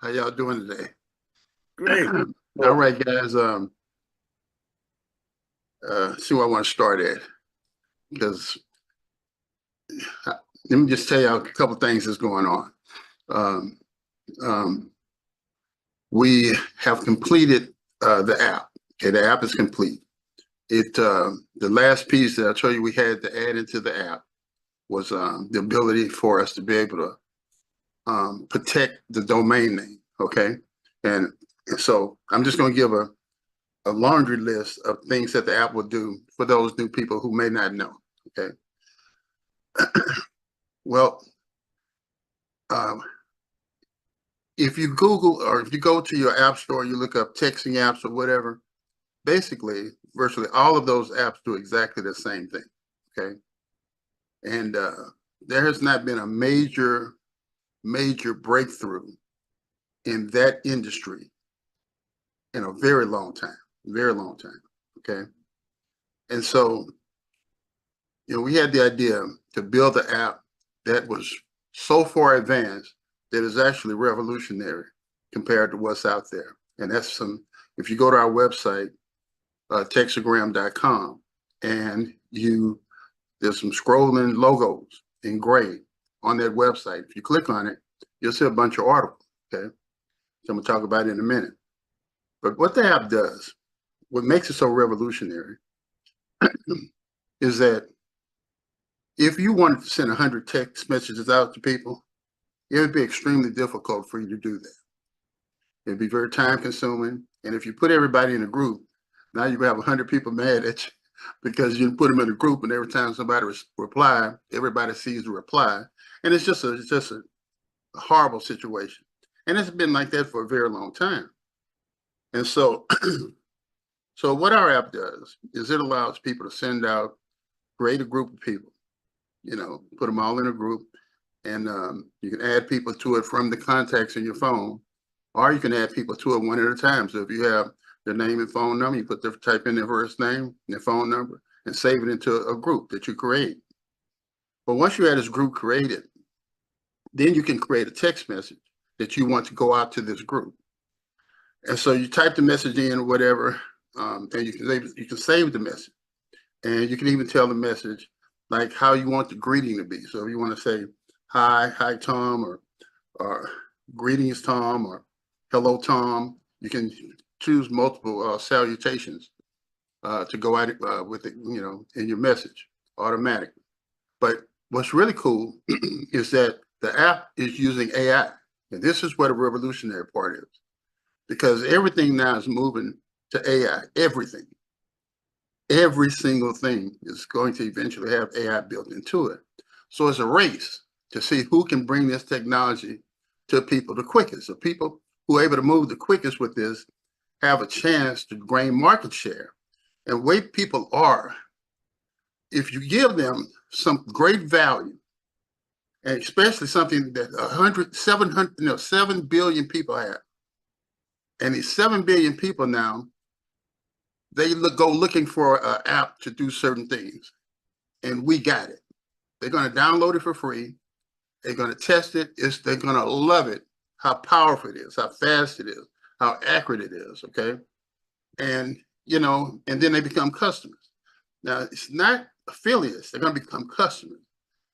How y'all doing today? Great. All Well, right, guys. See where I want to start at, because let me just tell you a couple things that's going on. Um, um, we have completed the app. Okay, the app is complete. The last piece that I told you we had to add into the app was the ability for us to be able to protect the domain name. Okay, and so I'm just going to give a laundry list of things that the app will do for those new people who may not know. Okay. Well, um, if you Google or if you go to your app store, you look up texting apps or whatever, basically, virtually all of those apps do exactly the same thing. Okay. And there has not been a major breakthrough in that industry in a very long time, very long time. Okay. And so, we had the idea to build an app that was so far advanced that is actually revolutionary compared to what's out there. And if you go to our website, textergram.com, and there's some scrolling logos in gray on that website. If you click on it, you'll see a bunch of articles. Okay. So I'm gonna talk about it in a minute. But what the app does, what makes it so revolutionary is that if you wanted to send 100 text messages out to people, it would be extremely difficult for you to do that. It'd be very time consuming. And if you put everybody in a group, now you have 100 people mad at you because you put them in a group, and every time somebody reply, everybody sees the reply. And it's just a horrible situation. And it's been like that for a very long time. And so, so what our app does is it allows people to send out, create a group of people, put them all in a group, and you can add people to it from the contacts in your phone, or you can add people to it one at a time. So if you have their name and phone number, you type in their first name and their phone number and save it into a group that you create. But once you have this group created, then you can create a text message that you want to go out to this group. And so you type the message in or whatever, and you can save the message. And you can even tell the message like how you want the greeting to be. So if you want to say, hi, Tom, or greetings, Tom, or hello, Tom, you can choose multiple salutations to go at it with it, in your message automatically. But what's really cool is that the app is using AI. And this is what a revolutionary part is, because everything now is moving to AI, everything. Every single thing is going to eventually have AI built into it. So it's a race to see who can bring this technology to people the quickest. So people who are able to move the quickest with this have a chance to gain market share. And the way people are, if you give them some great value, and especially something that 7 billion people have, and these 7 billion people now, they go looking for an app to do certain things, and we got it. They're going to download it for free. They're going to test it. They're going to love it, how powerful it is, how fast it is, how accurate it is, okay? And, and then they become customers. Now, it's not affiliates. They're going to become customers.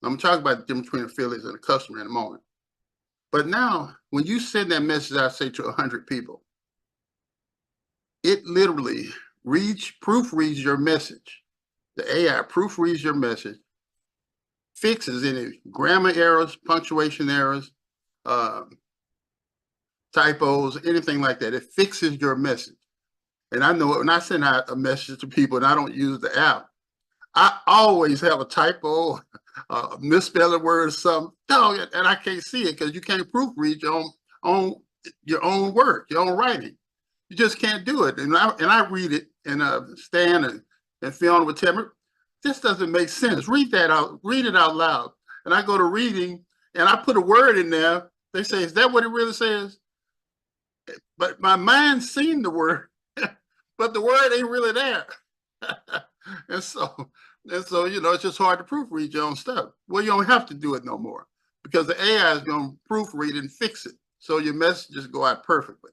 I'm going to talk about the difference between affiliates and a customer in a moment. But now, when you send that message out, say, to 100 people, it literally proofreads your message. The AI proofreads your message, fixes any grammar errors, punctuation errors, typos, anything like that. It fixes your message. And I know when I send out a message to people and I don't use the app, I always have a typo, misspell a word or something. No, and I can't see it because you can't proofread your own work, your own writing. You just can't do it. And I read it, and Stan and Fiona would tell me, this doesn't make sense. Read it out loud. And I go to reading and I put a word in there. They say, is that what it really says? But my mind's seen the word, but the word ain't really there. and so, it's just hard to proofread your own stuff. Well, you don't have to do it no more because the AI is going to proofread and fix it. So your messages go out perfectly.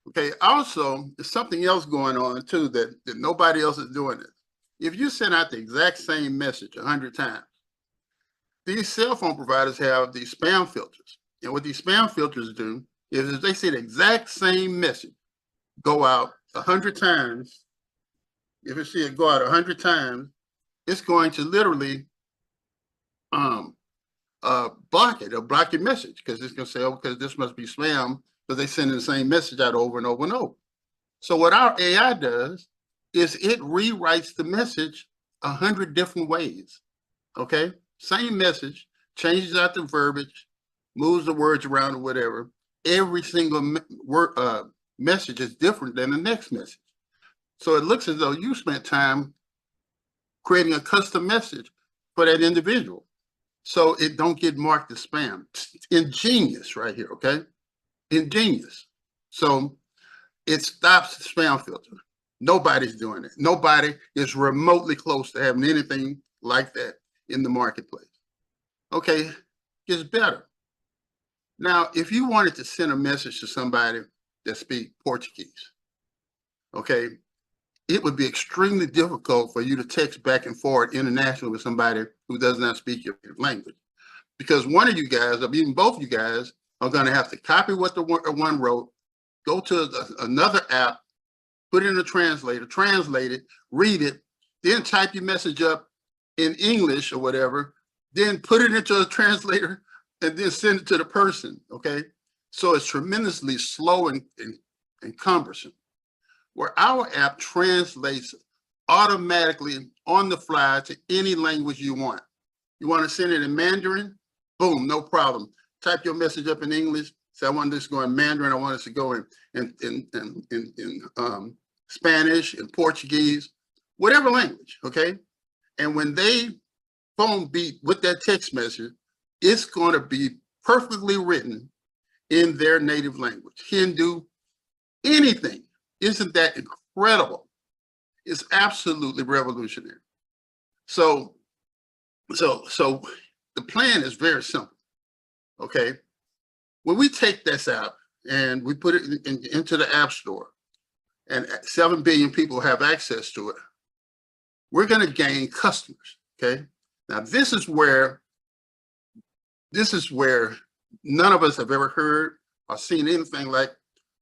Okay, also, there's something else going on too that nobody else is doing it. If you send out the exact same message 100 times, these cell phone providers have these spam filters. And what these spam filters do is if they see the exact same message go out 100 times, if you see it go out 100 times, it's going to literally block it or block your message because it's going to say, oh, because this must be spam because they send the same message out over and over and over. So what our AI does is it rewrites the message 100 different ways. Okay, same message, changes out the verbiage, moves the words around or whatever. Every single message is different than the next message. So it looks as though you spent time creating a custom message for that individual. So it don't get marked as spam. Ingenious right here, okay? Ingenious. So it stops the spam filter. Nobody's doing it. Nobody is remotely close to having anything like that in the marketplace. Okay, gets better. Now, if you wanted to send a message to somebody that speaks Portuguese, okay, it would be extremely difficult for you to text back and forth internationally with somebody who does not speak your language. Because one of you guys, or even both of you guys, are going to have to copy what the one wrote, go to another app, put it in a translator, translate it, read it, then type your message up in English or whatever, then put it into a translator and then send it to the person, okay? So it's tremendously slow and cumbersome. Where our app translates automatically on the fly to any language you want. You want to send it in Mandarin? Boom, no problem. Type your message up in English. Say, I want this to go in Mandarin. I want this to go in Spanish and Portuguese, whatever language, okay? And when they phone beat with that text message, it's going to be perfectly written in their native language, Hindu, anything. Isn't that incredible? It's absolutely revolutionary. So the plan is very simple, okay? When we take this app and we put it into the App Store and 7 billion people have access to it, we're gonna gain customers, okay? Now this is where none of us have ever heard or seen anything like.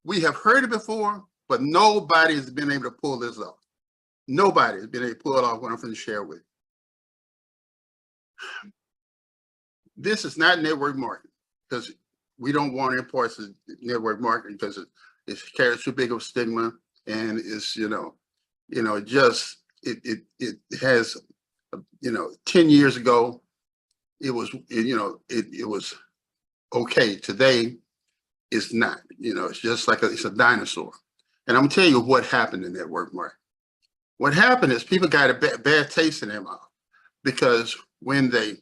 We have heard it before, but nobody has been able to pull this off. Nobody has been able to pull it off what I'm going to share with you. This is not network marketing because we don't want to import network marketing because it carries too big of a stigma and it's, it has, 10 years ago, it was okay. Today, it's not, it's just like it's a dinosaur. And I'm gonna tell you what happened in network marketing. What happened is people got a bad taste in their mouth because when they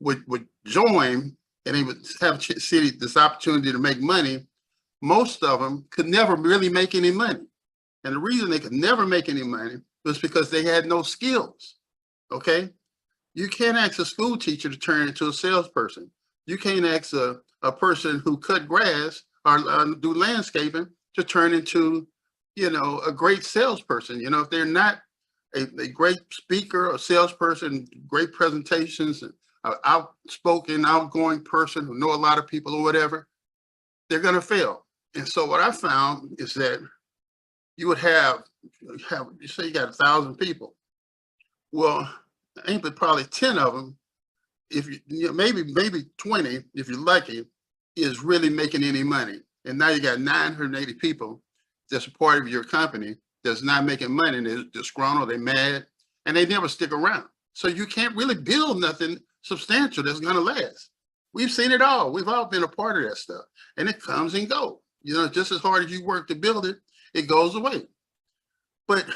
would join and they would see this opportunity to make money, most of them could never really make any money. And the reason they could never make any money was because they had no skills, okay? You can't ask a school teacher to turn into a salesperson. You can't ask a person who cut grass or do landscaping to turn into, a great salesperson. If they're not a great speaker or salesperson, great presentations, an outspoken, outgoing person who know a lot of people or whatever, they're going to fail. And so what I found is that you would have you say you got 1,000 people. Well, ain't but probably 10 of them, if maybe 20, if you're lucky, is really making any money. And now you got 980 people that's a part of your company that's not making money, and they're disgruntled, they're mad, and they never stick around. So you can't really build nothing substantial that's gonna last. We've seen it all. We've all been a part of that stuff. And it comes and goes. Just as hard as you work to build it, it goes away. But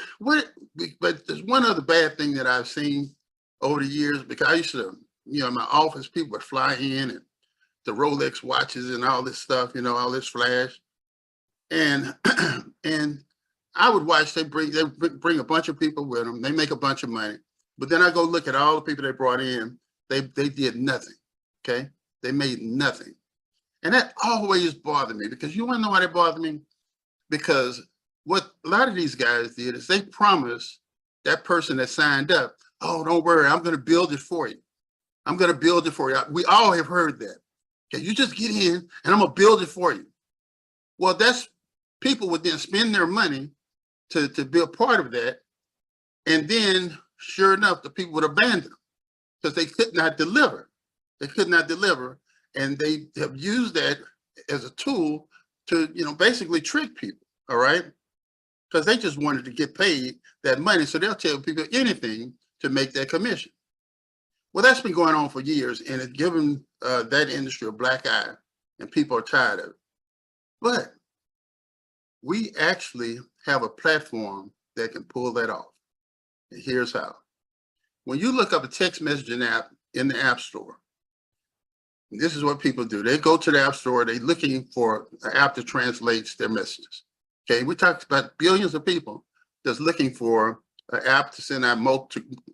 there's one other bad thing that I've seen over the years, because I used to, in my office, people would fly in and the Rolex watches and all this stuff, all this flash. And and I would watch, they bring a bunch of people with them, they make a bunch of money. But then I go look at all the people they brought in, they did nothing, okay? They made nothing. And that always bothered me, because you want to know why that bothered me? Because what a lot of these guys did is they promised that person that signed up, oh, don't worry, I'm going to build it for you. I'm going to build it for you. We all have heard that. Okay, you just get in and I'm going to build it for you. Well, that's, people would then spend their money to be a part of that. And then sure enough, the people would abandon them because they could not deliver. They could not deliver. And they have used that as a tool to, basically trick people. All right. Because they just wanted to get paid that money. So they'll tell people anything to make that commission. Well, that's been going on for years, and it's given that industry a black eye, and people are tired of it. But we actually have a platform that can pull that off. And here's how. When you look up a text messaging app in the App Store, this is what people do. They go to the App Store, they're looking for an app that translates their messages. Okay, we talked about billions of people that's looking for an app to send out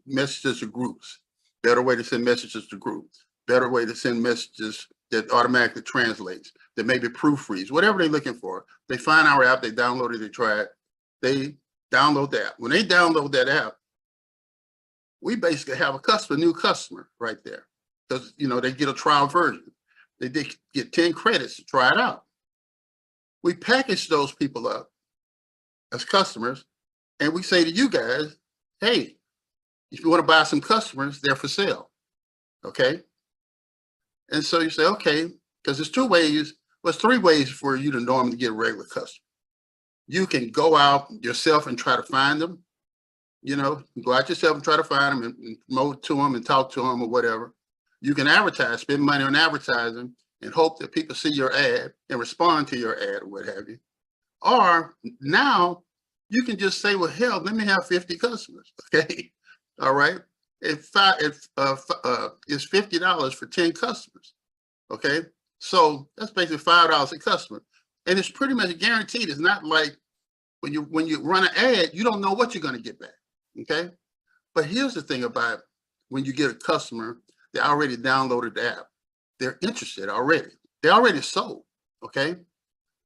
messages to groups. Better way to send messages to groups. Better way to send messages that automatically translates, that maybe proofreads, whatever they're looking for. They find our app, they download it, they try it, they download the app. When they download that app, we basically have a new customer right there. Because they get a trial version. They get 10 credits to try it out. We package those people up as customers, and we say to you guys, hey, if you want to buy some customers, they're for sale. Okay. And so you say, okay, because there's two ways, well, it's three ways for you to normally get a regular customer. You can go out yourself and try to find them. Go out yourself and try to find them and promote to them and talk to them or whatever. You can advertise, spend money on advertising and hope that people see your ad and respond to your ad or what have you. Or now you can just say, well, hell, let me have 50 customers. Okay. All right. It's $50 for 10 customers. Okay. So that's basically $5 a customer. And it's pretty much guaranteed. It's not like when you run an ad, you don't know what you're going to get back. Okay. But here's the thing about when you get a customer, they already downloaded the app. They're interested already. They already sold. Okay.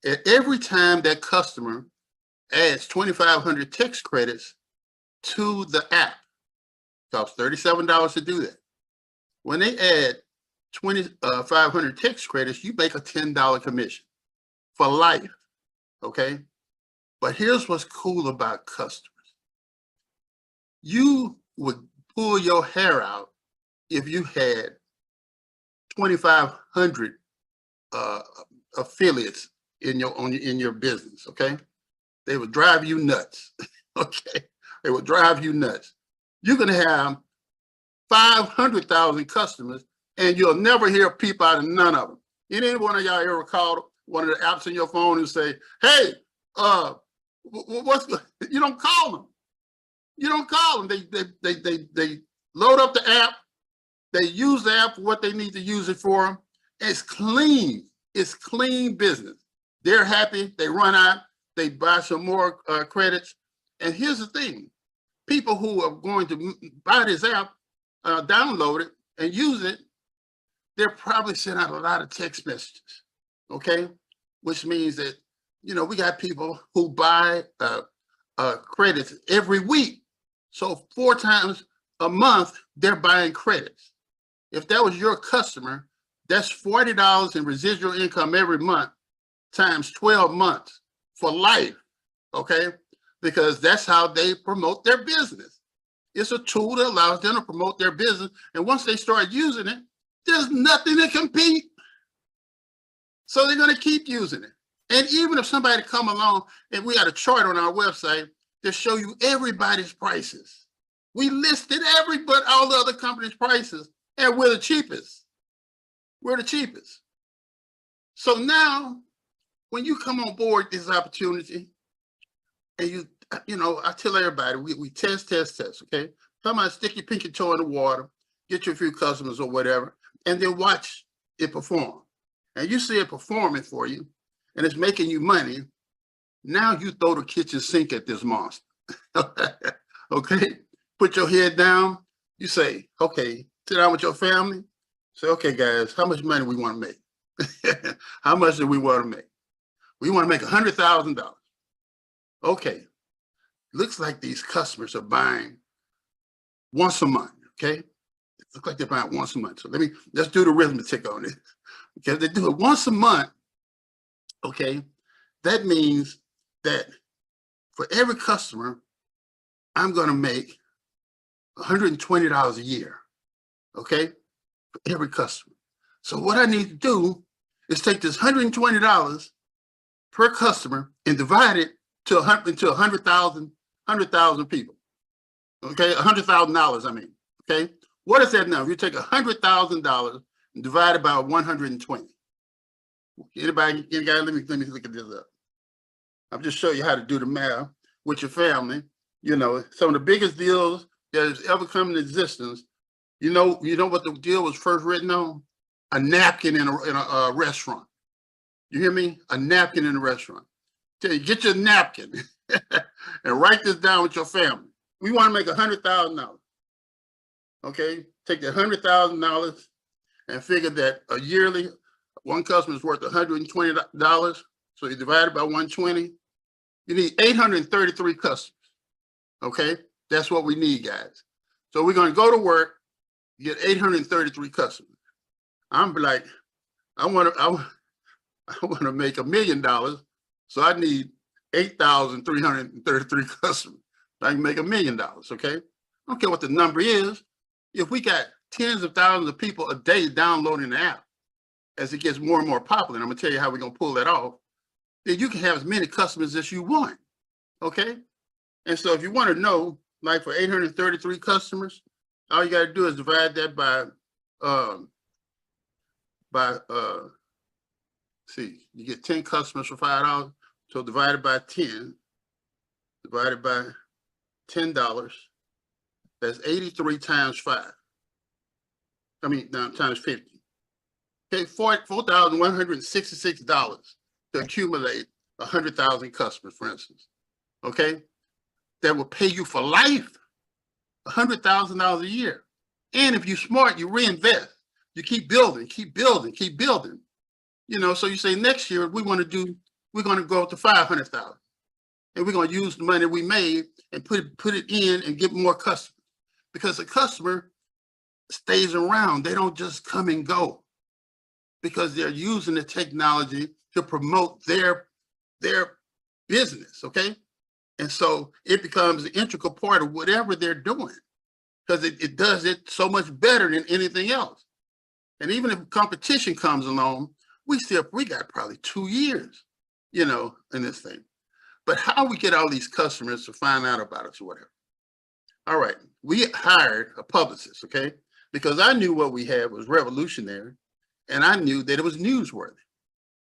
And every time that customer adds 2,500 text credits to the app, costs $37 to do that. When they add 2,500 text credits, you make a $10 commission for life. Okay. But here's what's cool about customers. You would pull your hair out if you had 2,500 affiliates in your business. Okay. They would drive you nuts. Okay. They would drive you nuts. You're going to have 500,000 customers and you'll never hear a peep out of none of them. Any one of y'all ever called one of the apps in your phone and say, hey, you don't call them. You don't call them. They load up the app. They use the app for what they need to use it for. It's clean. It's clean business. They're happy. They run out. They buy some more credits. And here's the thing. People who are going to buy this app, download it and use it, they're probably sending out a lot of text messages, okay? Which means that, we got people who buy credits every week. So 4 times a month, they're buying credits. If that was your customer, that's $40 in residual income every month times 12 months for life, okay? Because that's how they promote their business. It's a tool that allows them to promote their business. And once they start using it, there's nothing to compete. So they're going to keep using it. And even if somebody come along, and we got a chart on our website to show you everybody's prices. We listed all the other companies' prices, and we're the cheapest. We're the cheapest. So now, when you come on board this opportunity, and I tell everybody, we test, okay? Come on, stick your pinky toe in the water, get you a few customers or whatever, and then watch it perform. And you see it performing for you, and it's making you money. Now you throw the kitchen sink at this monster. Okay? Put your head down. You say, okay, sit down with your family. Say, okay, guys, how much money we want to make? How much do we want to make? We want to make $100,000. Okay. Looks like these customers are buying once a month. Okay. It looks like they're buying once a month. So let's do the arithmetic on it. Okay. If they do it once a month, okay, that means that for every customer, I'm going to make $120 a year. Okay. For every customer. So what I need to do is take this $120 per customer and divide it to 100,000 people. Okay, $100,000. I mean, okay. What is that number? You take $100,000 and divide it by 120. Anybody? Let me look at this up. I'll just show you how to do the math with your family. You know, some of the biggest deals that has ever come into existence. You know what the deal was first written on? A napkin in a restaurant. You hear me? A napkin in a restaurant. Tell you, get your napkin and write this down with your family. We want to make $100,000. Okay, take the $100,000 and figure that a yearly one customer is worth $120. So you divide it by 120. You need 833 customers. Okay, that's what we need, guys. So we're going to go to work, get 833 customers. I'm like, I want to make $1 million. So I need 8,333 customers. I can make $1 million. Okay. I don't care what the number is. If we got tens of thousands of people a day downloading the app, as it gets more and more popular, and I'm gonna tell you how we're gonna pull that off, then you can have as many customers as you want. Okay. And so if you want to know, like for 833 customers, all you got to do is divide that see, you get 10 customers for $5. So divided by 10, divided by $10, that's 83 times 5. I mean, times 50. Okay, $4,166 to accumulate 100,000 customers, for instance. Okay, that will pay you for life, $100,000 a year. And if you're smart, you reinvest. You keep building, keep building, keep building. You know, so you say next year we're going to go up to 500,000, and we're going to use the money we made and put it in and get more customers, because the customer stays around. They don't just come and go, because they're using the technology to promote their business. Okay, and so it becomes an integral part of whatever they're doing, because it does it so much better than anything else. And even if competition comes along, we got probably 2 years, you know, in this thing. But how we get all these customers to find out about us or whatever. All right, we hired a publicist, okay? Because I knew what we had was revolutionary, and I knew that it was newsworthy.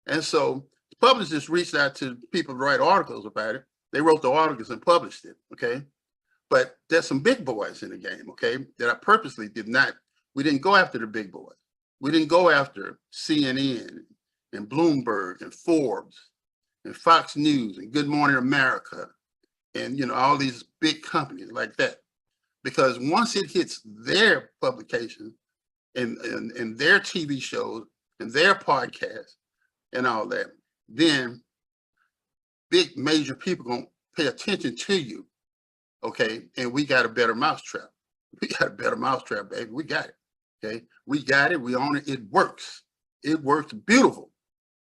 And so the publicist reached out to people to write articles about it. They wrote the articles and published it, okay? But there's some big boys in the game, okay, that I purposely we didn't go after the big boys. We didn't go after CNN and Bloomberg and Forbes and Fox News and Good Morning America and, you know, all these big companies like that. Because once it hits their publication and their TV shows and their podcasts and all that, then big major people gonna pay attention to you, okay? And we got a better mousetrap. We got a better mousetrap, baby. We got it. Okay, we got it. We own it. It works. It works beautiful.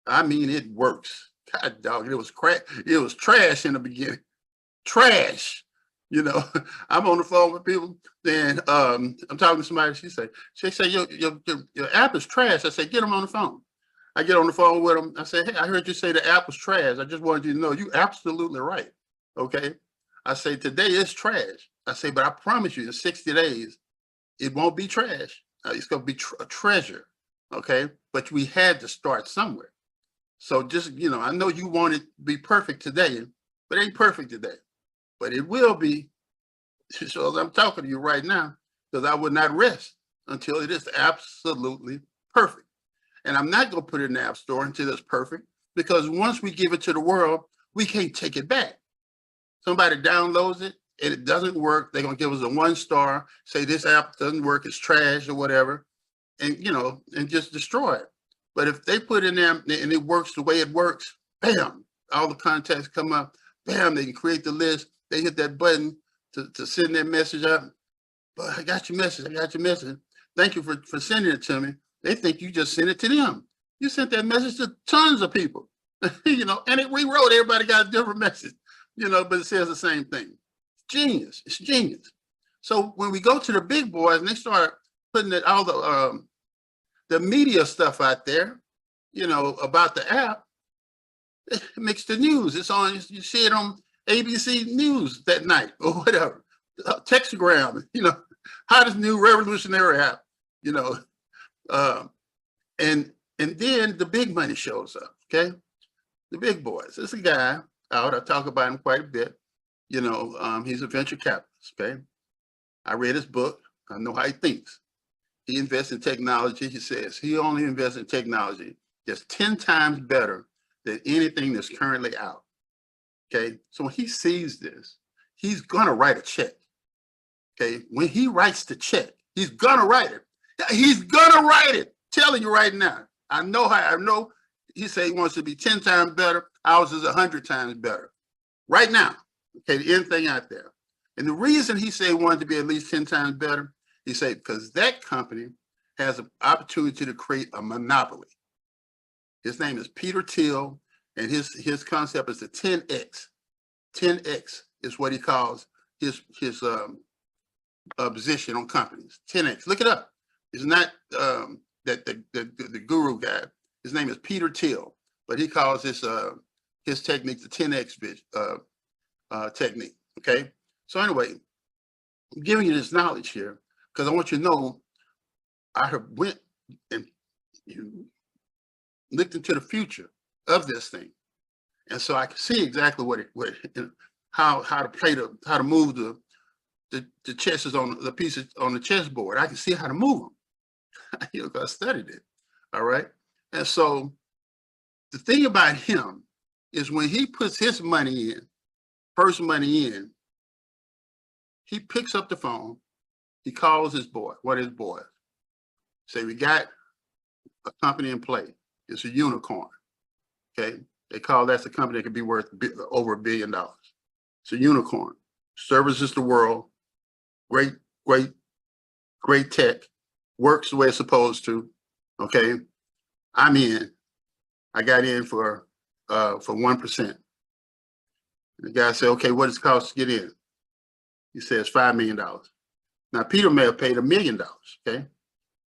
I mean, it works. God dog, it was crap. It was trash in the beginning. Trash. You know, I'm on the phone with people. Then I'm talking to somebody. She say your app is trash. I say, get them on the phone. I get on the phone with them. I say, hey, I heard you say the app was trash. I just wanted you to know you absolutely right. Okay. I say today it's trash. I say, but I promise you, in 60 days, it won't be trash. It's going to be a treasure, okay? But we had to start somewhere. So just, you know, I know you want it to be perfect today, but it ain't perfect today. But it will be. So as I'm talking to you right now, because I would not rest until it is absolutely perfect. And I'm not going to put it in the App Store until it's perfect, because once we give it to the world, we can't take it back. Somebody downloads it, and it doesn't work, they're going to give us a 1-star, say this app doesn't work, it's trash or whatever, and, you know, and just destroy it. But if they put in there and it works the way it works, bam, all the contacts come up, bam, they can create the list. They hit that button to send their message up. But I got your message. I got your message. Thank you for sending it to me. They think you just sent it to them. You sent that message to tons of people, you know, and it rewrote. Everybody got a different message, you know, but it says the same thing. Genius. It's genius. So when we go to the big boys and they start putting all the media stuff out there, you know, about the app, it makes the news. It's on, you see it on ABC News that night or whatever. Textergram, you know, hottest new revolutionary app, you know, and then the big money shows up. Okay, the big boys. This is a guy out. I talk about him quite a bit. You know, he's a venture capitalist. Okay, I read his book. I know how he thinks. He invests in technology. He says he only invests in technology that's 10 times better than anything that's currently out. Okay, so when he sees this, he's gonna write a check. Okay, when he writes the check, he's gonna write it. He's gonna write it. Telling you right now. I know he said he wants to be 10 times better. Ours is 100 times better. Right now. Okay, anything out there. And the reason he said he wanted to be at least 10 times better, he said, because that company has an opportunity to create a monopoly. His name is Peter Thiel, and his concept is the 10X. 10X is what he calls his position on companies. 10X. Look it up. It's not the guru guy. His name is Peter Thiel, but he calls his technique the 10X technique. Okay. So anyway, I'm giving you this knowledge here because I want you to know I have went and looked into the future of this thing, and so I can see exactly how to move the chesses on the pieces on the chessboard. I can see how to move them. You know, I studied it. All right. And so the thing about him is when he puts his money in, first money in, he picks up the phone, he calls one of his boys, say, we got a company in play. It's a unicorn. Okay. They call that's a company that could be worth over $1 billion. It's a unicorn, services the world, great tech, works the way it's supposed to. Okay. I'm in. I got in for 1%. The guy said, okay, what does it cost to get in? He says $5 million. Now, Peter may have paid $1 million, okay,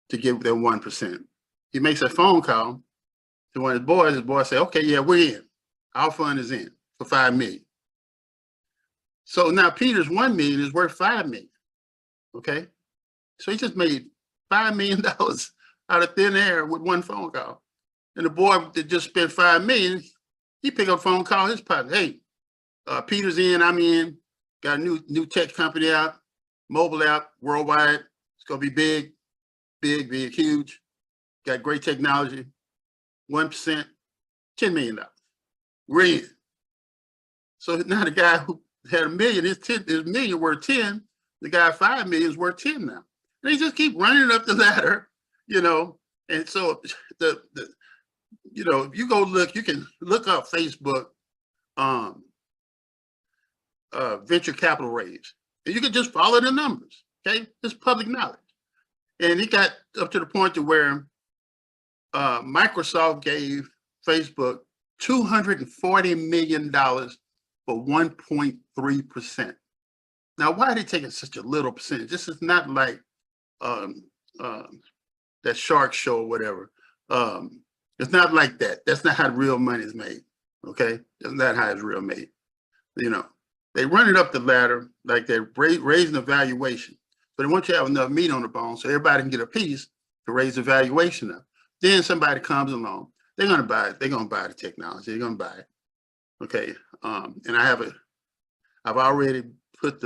to get that 1%. He makes a phone call to one of his boys. His boy said, okay, yeah, we're in. Our fund is in for $5 million. So now Peter's $1 million is worth $5 million, okay? So he just made $5 million out of thin air with one phone call. And the boy that just spent $5 million, he picked up a phone call his partner. Hey, Peter's in, I'm in. Got a new tech company out, mobile app, worldwide. It's gonna be big, huge. Got great technology. 1%, $10 million. We're in. So now the guy who had $1 million, his million worth 10. The guy $5 million is worth 10 now. And they just keep running up the ladder, you know. And so you know, if you go look, you can look up Facebook venture capital raise, and you can just follow the numbers. Okay, it's public knowledge. And it got up to the point to where Microsoft gave Facebook $240 million for 1.3%. Now, why are they taking such a little percentage? This is not like that shark show or whatever. It's not like that. That's not how real money is made. Okay, that's not how it's real made. You know, they run it up the ladder like they're raising the valuation, but they want you to have enough meat on the bone so everybody can get a piece to raise the valuation up. Then somebody comes along, they're gonna buy it. They're gonna buy the technology. They're gonna buy it. Okay, and I've already put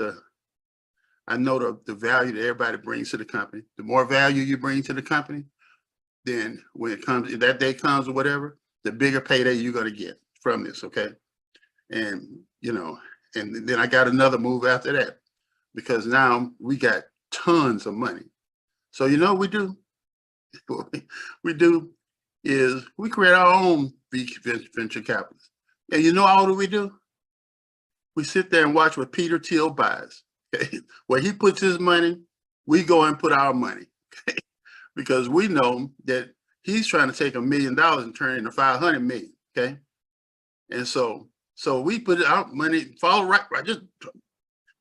I know the value that everybody brings to the company. The more value you bring to the company, then when it comes, if that day comes or whatever, the bigger payday you're gonna get from this. Okay, and you know. And then I got another move after that because now we got tons of money. So you know what we do? We do is we create our own venture capitalists. And you know all that we do? We sit there and watch what Peter Thiel buys. Okay? Where he puts his money, we go and put our money. Okay? Because we know that he's trying to take $1 million and turn it into 500 million. Okay. And so we put our money, follow right. Just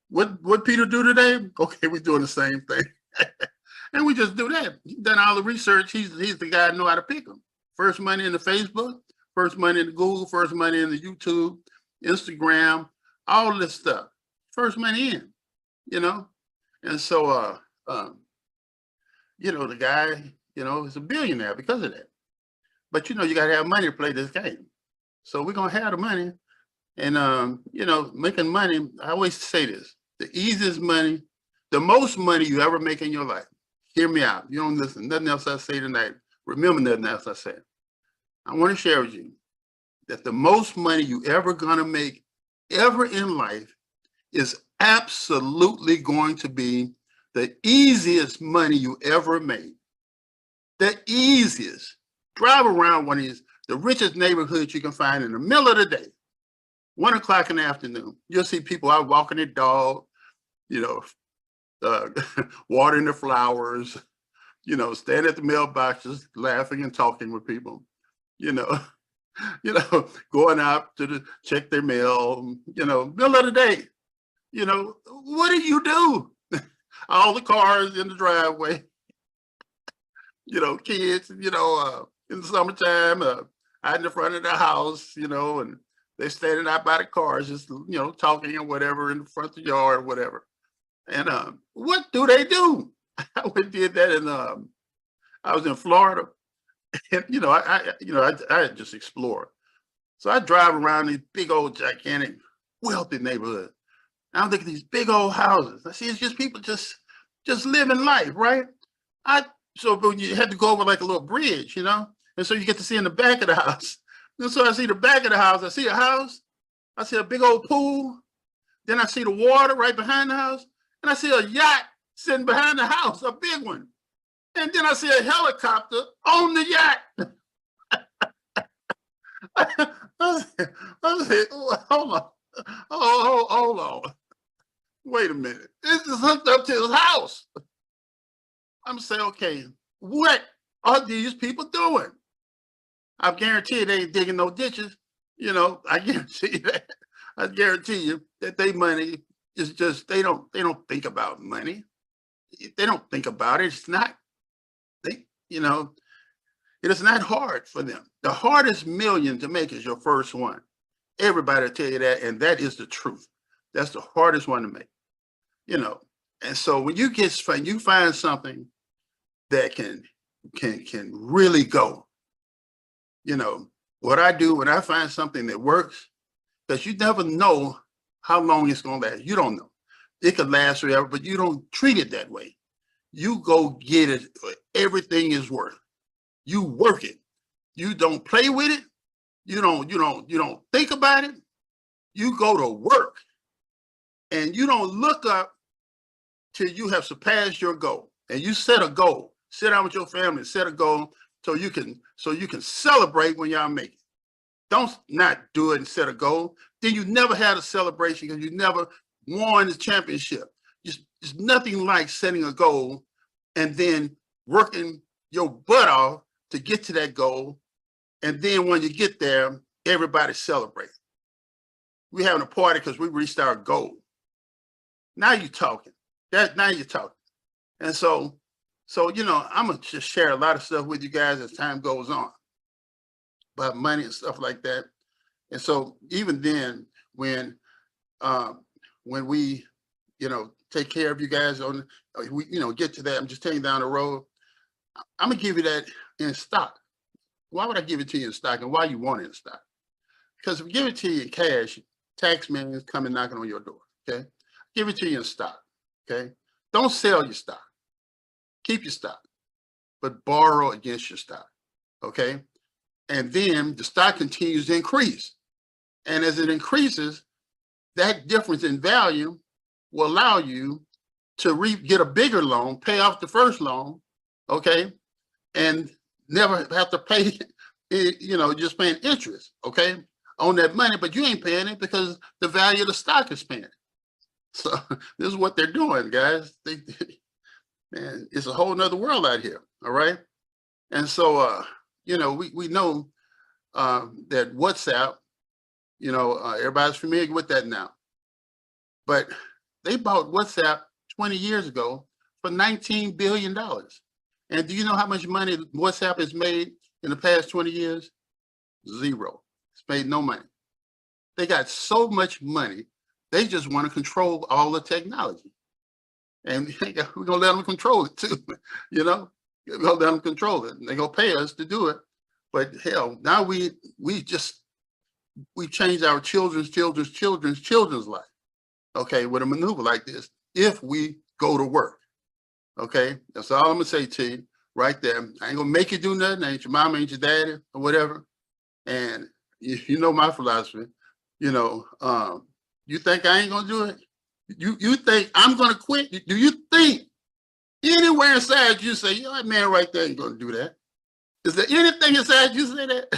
what Peter do today? Okay, we're doing the same thing. And we just do that. He's done all the research. He's the guy who know how to pick them. First money in the Facebook, first money in the Google, first money in the YouTube, Instagram, all this stuff. First money in, you know? And so, the guy, is a billionaire because of that. But, you got to have money to play this game. So we're going to have the money and, making money. I always say this, the easiest money, the most money you ever make in your life. Hear me out. You don't listen. Nothing else I say tonight. Remember nothing else I said. I want to share with you that the most money you ever going to make ever in life is absolutely going to be the easiest money you ever made. The easiest. Drive around one of these, the richest neighborhoods you can find in the middle of the day, 1 o'clock in the afternoon. You'll see people out walking their dog, watering the flowers, stand at the mailboxes, laughing and talking with people, going out to check their mail, middle of the day. What do you do? All the cars in the driveway, kids, in the summertime, out in the front of the house, and they're standing out by the cars, just, talking or whatever in the front of the yard or whatever. And what do they do? I went and did that in, I was in Florida, and, I just explore. So I drive around these big old gigantic wealthy neighborhoods. I look at these big old houses. I see it's just people just living life, right? But you had to go over like a little bridge, and so you get to see in the back of the house. And so I see the back of the house. I see a house. I see a big old pool. Then I see the water right behind the house. And I see a yacht sitting behind the house, a big one. And then I see a helicopter on the yacht. I said, hold on. Hold on. Wait a minute. This is hooked up to his house. I'm saying, okay, what are these people doing? I guarantee they ain't digging no ditches. I guarantee that. I guarantee you that they money is just, they don't think about money. They don't think about it. It's not, it is not hard for them. The hardest million to make is your first one. Everybody will tell you that, and that is the truth. That's the hardest one to make, And so when you find something that can really go, what I do when I find something that works, because you never know how long it's going to last. You don't know. It could last forever, but you don't treat it that way. You go get it for everything is worth. You work it. You don't play with it. You don't think about it. You go to work, and you don't look up till you have surpassed your goal. And you set a goal. Sit down with your family, set a goal so you can celebrate when y'all make it. Don't not do it and set a goal. Then you never had a celebration because you never won the championship. It's nothing like setting a goal and then working your butt off to get to that goal. And then when you get there, everybody celebrates. We're having a party because we reached our goal. Now you're talking. Now you're talking. And so, I'm going to just share a lot of stuff with you guys as time goes on about money and stuff like that. And so even then, when we, take care of you guys get to that, I'm just taking down the road. I'm going to give you that in stock. Why would I give it to you in stock, and why you want it in stock? Because if I give it to you in cash, tax man is coming knocking on your door, okay? Give it to you in stock, okay? Don't sell your stock. Keep your stock, but borrow against your stock, okay? And then the stock continues to increase. And as it increases, that difference in value will allow you to get a bigger loan, pay off the first loan, okay? And never have to pay just paying interest, okay, on that money, but you ain't paying it because the value of the stock is paying it. So this is what they're doing, guys. Man, it's a whole nother world out here. All right. And so, we know that WhatsApp, everybody's familiar with that now. But they bought WhatsApp 20 years ago for $19 billion. And do you know how much money WhatsApp has made in the past 20 years? Zero. It's made no money. They got so much money, they just want to control all the technology. And we're going to let them control it too. We're going to let them control it. And they're going to pay us to do it. But hell, now we changed our children's life, okay, with a maneuver like this, if we go to work. Okay, that's all I'm gonna say to you right there. I ain't gonna make you do nothing. Ain't your mama, ain't your daddy, or whatever. And you know my philosophy. You think I ain't gonna do it? You think I'm gonna quit? Do you think anywhere inside you say, that man right there ain't gonna do that? Is there anything inside you say that?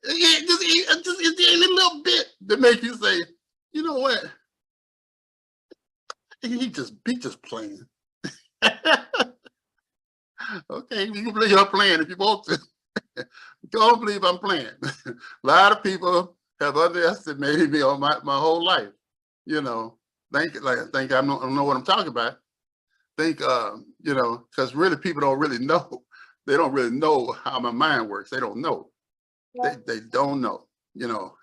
Just a little bit that make you say, you know what? He just playing. Okay, you can believe I'm playing if you want to. Don't believe I'm playing. A lot of people have underestimated me on my whole life. Think I don't know what I'm talking about. Think because really people don't really know. They don't really know how my mind works. They don't know. They don't know.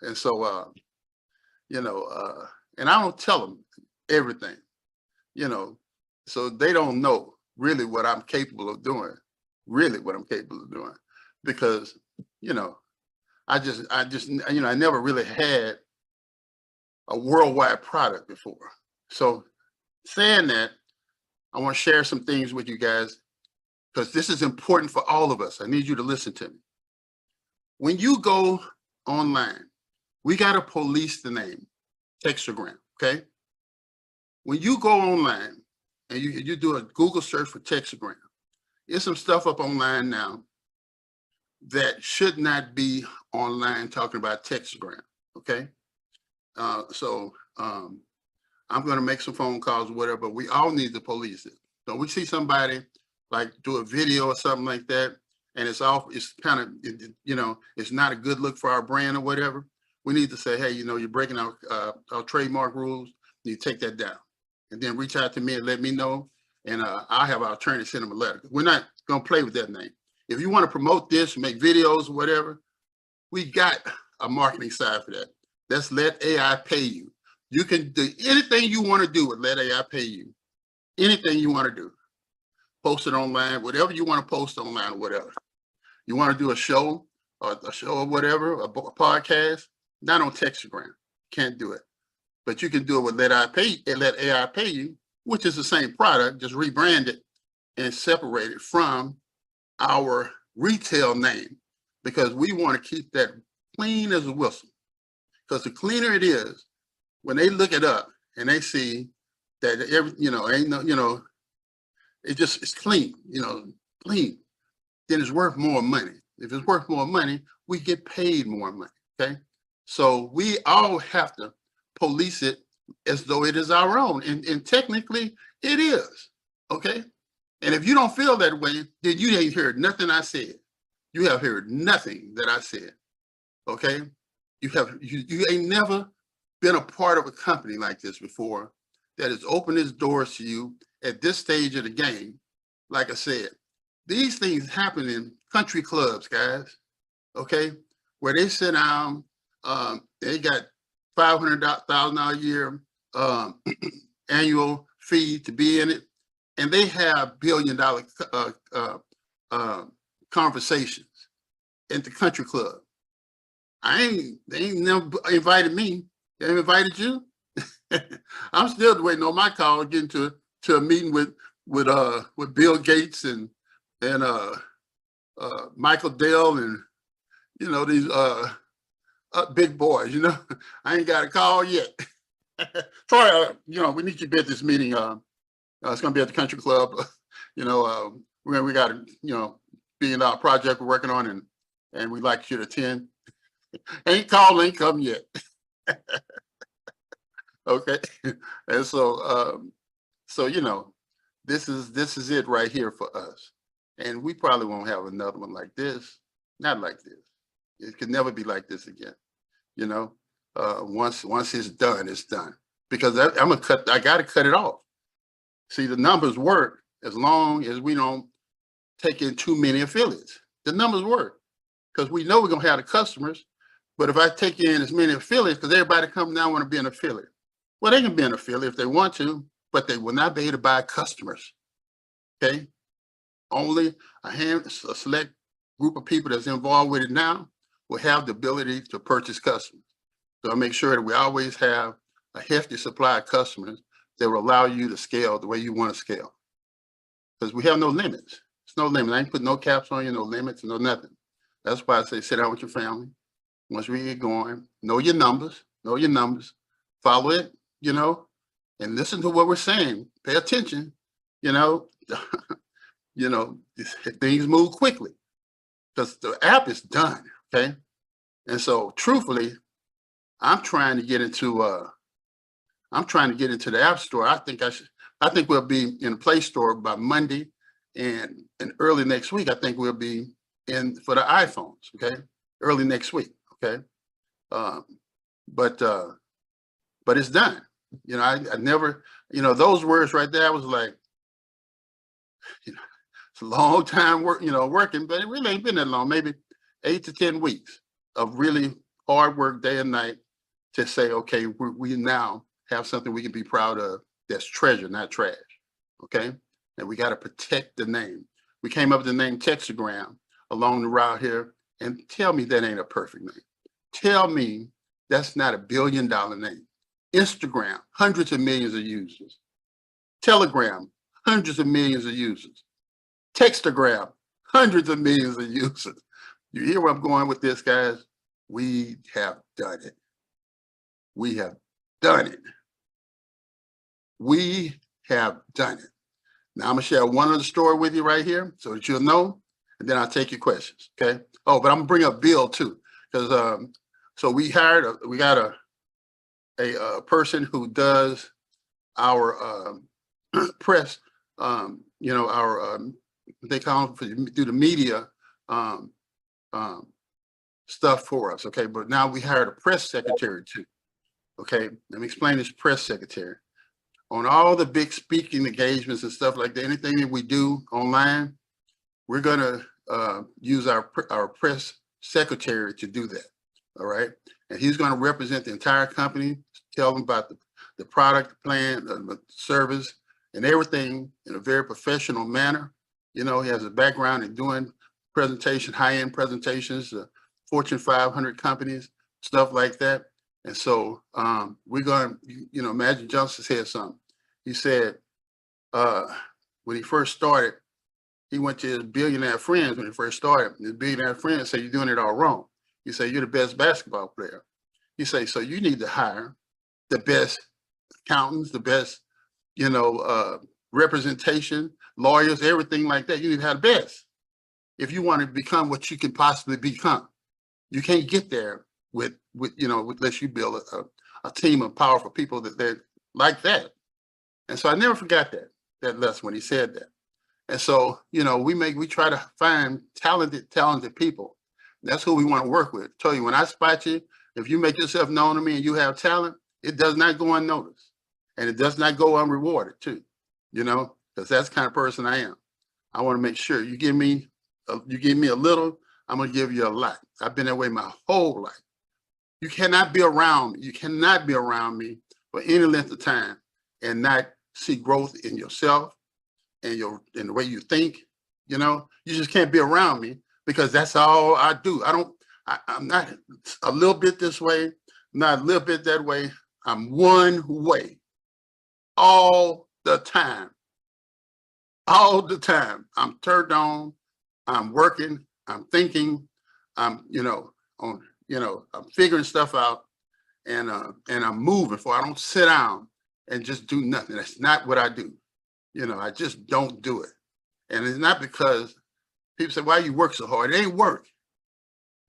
And so and I don't tell them everything. So they don't know really what I'm capable of doing, because, I never really had a worldwide product before. So saying that, I want to share some things with you guys, because this is important for all of us. I need you to listen to me. When you go online, we got to police the name, textergram, okay? When you go online and you do a Google search for textergram, there's some stuff up online now that should not be online talking about textergram, okay? So I'm going to make some phone calls or whatever, but we all need to police it. So we see somebody like do a video or something like that, and it's kind of, it's not a good look for our brand or whatever. We need to say, hey, you're breaking our trademark rules. You take that down, and then reach out to me and let me know. And I'll have our attorney send them a letter. We're not going to play with that name. If you want to promote this, make videos or whatever, we got a marketing side for that. Let's let AI pay you. You can do anything you want to do with let AI pay you. Anything you want to do. Post it online, whatever you want to post online or whatever. You want to do a show or whatever, a podcast, not on Textergram. Can't do it. But you can do it with let AI pay you, which is the same product, just rebrand it and separate it from our retail name, because we want to keep that clean as a whistle. Because the cleaner it is, when they look it up and they see that it's clean, clean, then it's worth more money. If it's worth more money, we get paid more money, okay? So we all have to police it as though it is our own. And technically it is, okay? And if you don't feel that way, then you ain't heard nothing I said. You have heard nothing that I said, okay? You ain't never been a part of a company like this before that has opened its doors to you at this stage of the game. Like I said, these things happen in country clubs, guys, okay? Where they sit down, they got $500,000 a year annual fee to be in it, and they have billion-dollar conversations at the country club. They ain't never invited me. They ain't invited you. I'm still waiting on my call, getting to a meeting with Bill Gates and Michael Dell and these big boys. I ain't got a call yet. Troy, we need you to be at this meeting. It's going to be at the country club. We got a $1 billion project we're working on, and and we'd like you to attend. Ain't called, ain't come yet. Okay. And so you know, this is it right here for us. And we probably won't have another one like this. Not like this. It could never be like this again. You know, once it's done, it's done. Because I gotta cut it off. See, the numbers work as long as we don't take in too many affiliates. The numbers work because we know we're gonna have the customers. But if I take in as many affiliates, because everybody comes now want to be an affiliate. Well, they can be an affiliate if they want to, but they will not be able to buy customers. Okay. Only a select group of people that's involved with it now will have the ability to purchase customers. So I make sure that we always have a hefty supply of customers that will allow you to scale the way you want to scale. Because we have no limits. It's no limit. I ain't put no caps on you, no limits, no nothing. That's why I say sit down with your family. Once we get going, know your numbers, follow it, you know, and listen to what we're saying. Pay attention, you know. You know, things move quickly because the app is done. Okay. And so truthfully, I'm trying to get into the App Store. I think we'll be in the Play Store by Monday, and early next week, I think we'll be in for the iPhones. Okay. Early next week. Okay. But it's done. You know, I never, you know, those words right there, I was like, you know, it's a long time working, but it really ain't been that long, maybe 8 to 10 weeks of really hard work day and night to say, okay, we now have something we can be proud of that's treasure, not trash. Okay. And we got to protect the name. We came up with the name Textergram along the route here, and tell me that ain't a perfect name. Tell me that's not $1 billion name. Instagram, hundreds of millions of users. Telegram, hundreds of millions of users. Textergram, hundreds of millions of users. You hear where I'm going with this, guys? We have done it. We have done it. We have done it. Now I'm gonna share one other story with you right here so that you'll know, and then I'll take your questions. Okay. Oh, but I'm gonna bring up Bill too, because so we got a person who does our press, you know, our they call them do the media stuff for us. Okay, but now we hired a press secretary too. Okay, let me explain this press secretary. On all the big speaking engagements and stuff like that, anything that we do online, we're gonna use our press secretary to do that. All right, and he's going to represent the entire company, tell them about the product, plan, the service, and everything in a very professional manner. You know, he has a background in doing presentation, high-end presentations, Fortune 500 companies, stuff like that. And so we're going, you know, Magic Johnson said something. He said when he first started, he went to his billionaire friends when he first started. His billionaire friends said, "You're doing it all wrong." He said, "You're the best basketball player." He said, "So you need to hire the best accountants, the best, you know, representation, lawyers, everything like that. You need to have the best if you want to become what you can possibly become. You can't get there with you know, unless you build a team of powerful people that like that." And so I never forgot that lesson when he said that. And so, you know, we try to find talented people. That's who we want to work with. I tell you, when I spot you, if you make yourself known to me and you have talent, it does not go unnoticed, and it does not go unrewarded too. You know, because that's the kind of person I am. I want to make sure you give me a little, I'm going to give you a lot. I've been that way my whole life. You cannot be around me. You cannot be around me for any length of time and not see growth in yourself and in the way you think. You know, you just can't be around me because that's all I do. I'm not a little bit this way, not a little bit that way. I'm one way all the time. All the time. I'm turned on. I'm working. I'm thinking. I'm, I'm figuring stuff out, and I'm moving. For I don't sit down and just do nothing. That's not what I do. You know, I just don't do it. And it's not because people say, "Why you work so hard?" It ain't work.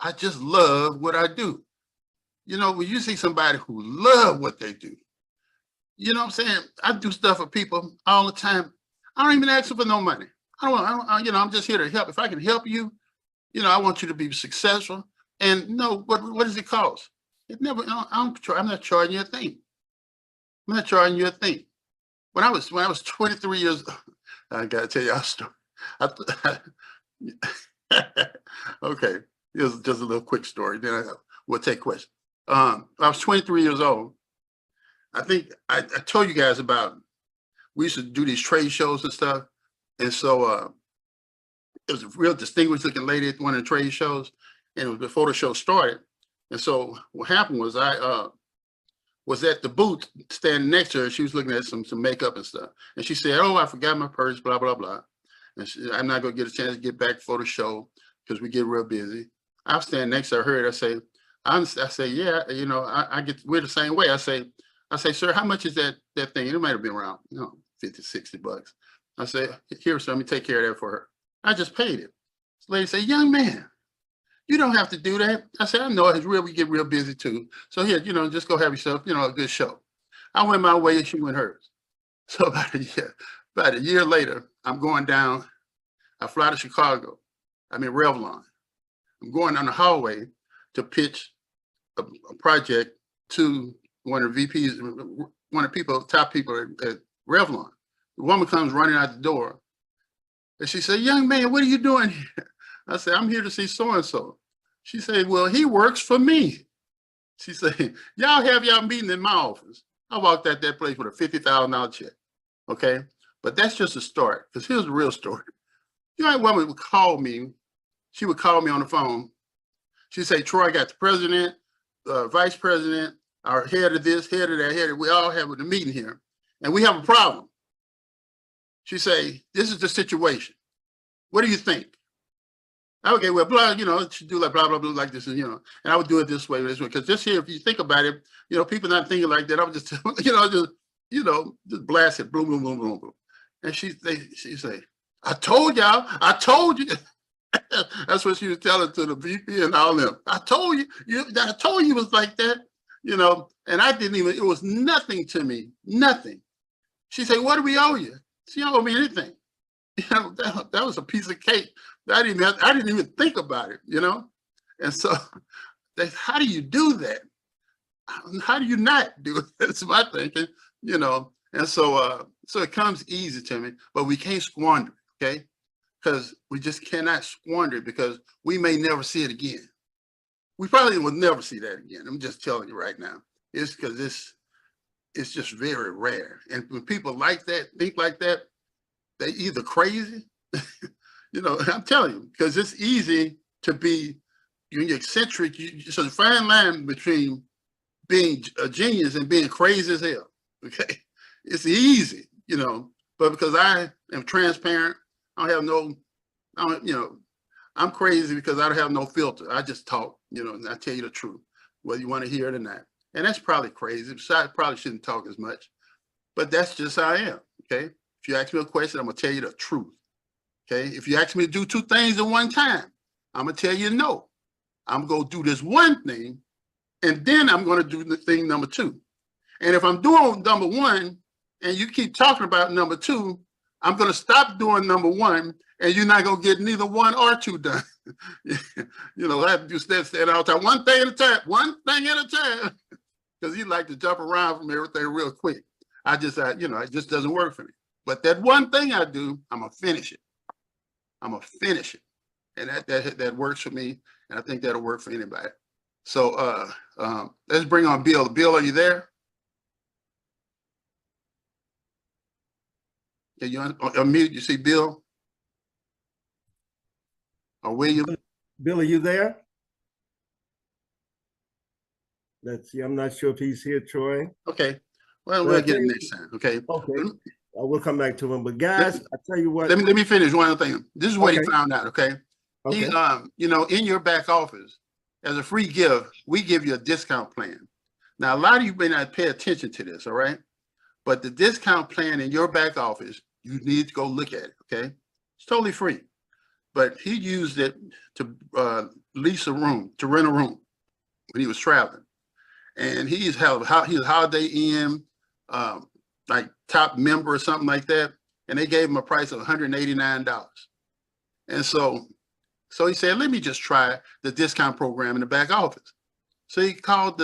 I just love what I do. You know, when you see somebody who love what they do, you know what I'm saying? I do stuff for people all the time. I don't even ask them for no money. You know, I'm just here to help. If I can help you, you know, I want you to be successful. And no, what does it cost? It never, I'm not charging you a thing. I'm not charging you a thing. When I was 23 years old, I gotta tell you a story. Okay, here's just a little quick story. Then we'll take questions. I was 23 years old. I think I told you guys about, we used to do these trade shows and stuff. And so it was a real distinguished looking lady at one of the trade shows, and it was before the show started. And so what happened was I was at the booth standing next to her. She was looking at some makeup and stuff. And she said, "Oh, I forgot my purse, blah, blah, blah." And I'm not going to get a chance to get back for the show because we get real busy. I was standing next to her. I say, "Yeah, you know, we're the same way." I say, "Sir, how much is that thing?" It might have been around, you know, 50, 60 bucks. I say, "Here, sir, let me take care of that for her." I just paid it. This lady said, "Young man, you don't have to do that." I said, "I know it's real. We get real busy too. So here, you know, just go have yourself, you know, a good show." I went my way and she went hers. So about a year later, I'm going down. I fly to Chicago. I'm in Revlon. I'm going down the hallway to pitch a project to one of the VPs, one of the top people at Revlon. The woman comes running out the door and she said, "Young man, what are you doing here?" I said, "I'm here to see so-and-so." She said, "Well, he works for me." She said, "Y'all have y'all meeting in my office." I walked out that place with a $50,000 check. Okay. But that's just a start, because here's the real story. You know, that woman would call me. She would call me on the phone. She'd say, "Troy, I got the president, vice president, our head of this, head of that, head of, we all have a meeting here, and we have a problem." She say, "This is the situation. What do you think?" Okay, well, blah, you know, she do like blah, blah, blah, like this, and, you know, and I would do it this way, because this here, if you think about it, you know, people not thinking like that. I would just, just blast it, boom, boom, boom, boom, boom. And she say, "I told y'all, I told you." That's what she was telling to the VP and all them. I told you it was like that, you know, and I didn't even, it was nothing to me, nothing. She said, "What do we owe you?" She don't owe me anything. You know, that was a piece of cake. I didn't even think about it, you know? And so how do you do that? How do you not do it? That's my thinking, you know? And so, so it comes easy to me, but we can't squander it, okay? Because we just cannot squander it, because we may never see it again. We probably will never see that again. I'm just telling you right now. It's because it's just very rare. And when people like that, think like that, they either crazy, you know, I'm telling you, because it's easy to be, you're eccentric. So the fine line between being a genius and being crazy as hell, okay? It's easy, you know, but because I am transparent, you know, I'm crazy because I don't have no filter. I just talk, you know, and I tell you the truth, whether you want to hear it or not. And that's probably crazy. I probably shouldn't talk as much, but that's just how I am, okay? If you ask me a question, I'm gonna tell you the truth, okay? If you ask me to do two things at one time, I'm gonna tell you no. I'm gonna do this one thing, and then I'm gonna do the thing number two. And if I'm doing number one, and you keep talking about number two, I'm gonna stop doing number one, and you're not gonna get neither one or two done. You know, I have to do that all the time. One thing at a time, one thing at a time. Because you like to jump around from everything real quick. You know, it just doesn't work for me. But that one thing I do, I'm gonna finish it. I'm gonna finish it. And that works for me. And I think that'll work for anybody. So let's bring on Bill. Bill, are you there? Can you unmute? You see Bill? Or William? Bill, are you there? Let's see. I'm not sure if he's here, Troy. Okay. Well, we'll get him next time. Okay. Okay. We'll come back to him. But guys, I tell you what. Let me finish one other thing. This is what he found out. Okay. Okay. He, you know, in your back office, as a free gift, we give you a discount plan. Now, a lot of you may not pay attention to this, all right? But the discount plan in your back office, you need to go look at it, okay? It's totally free. But he used it to lease a room, to rent a room when he was traveling. And he was Holiday Inn, like top member or something like that. And they gave him a price of $189. And so he said, let me just try the discount program in the back office. So he called,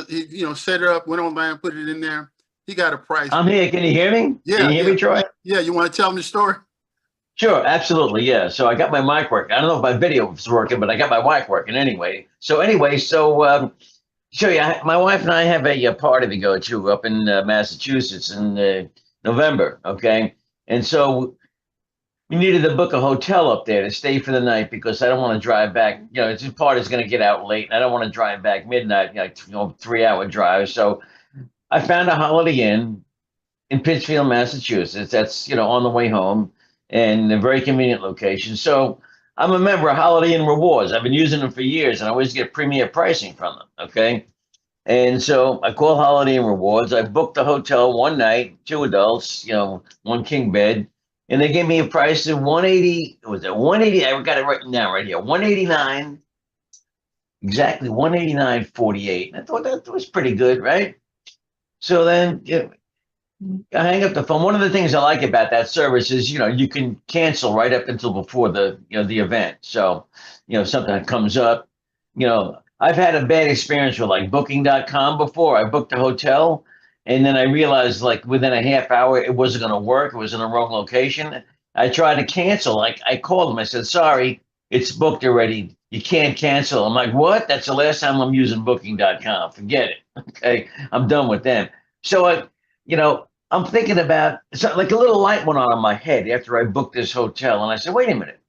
set it up, went online, put it in there. He got a price. I'm here. Can you hear me? Yeah. Can you hear me, Troy? Yeah. You want to tell me the story? Sure, absolutely. Yeah. So I got my mic working. I don't know if my video is working, but I got my mic working anyway. So show you, my wife and I have a party to go to up in Massachusetts in November. Okay. And so we needed to book a hotel up there to stay for the night because I don't want to drive back. This party's going to get out late and I don't want to drive back midnight, 3-hour drive. So I found a Holiday Inn in Pittsfield, Massachusetts. That's, on the way home and a very convenient location. So I'm a member of Holiday Inn Rewards. I've been using them for years and I always get premier pricing from them. Okay. And so I call Holiday Inn Rewards. I booked the hotel one night, 2 adults, one king bed. And they gave me a price of 180. Was it 180? I got it written down right here. 189. Exactly 189.48. I thought that was pretty good, right? So then I hang up the phone. One of the things I like about that service is, you can cancel right up until before the event. So, something comes up, I've had a bad experience with like booking.com before. I booked a hotel and then I realized like within a half hour, it wasn't going to work. It was in the wrong location. I tried to cancel. I called them. I said, sorry, it's booked already. You can't cancel. I'm like, what? That's the last time I'm using booking.com. Forget it. Okay. I'm done with them. So, I'm thinking about like a little light went on in my head after I booked this hotel. And I said, wait a minute.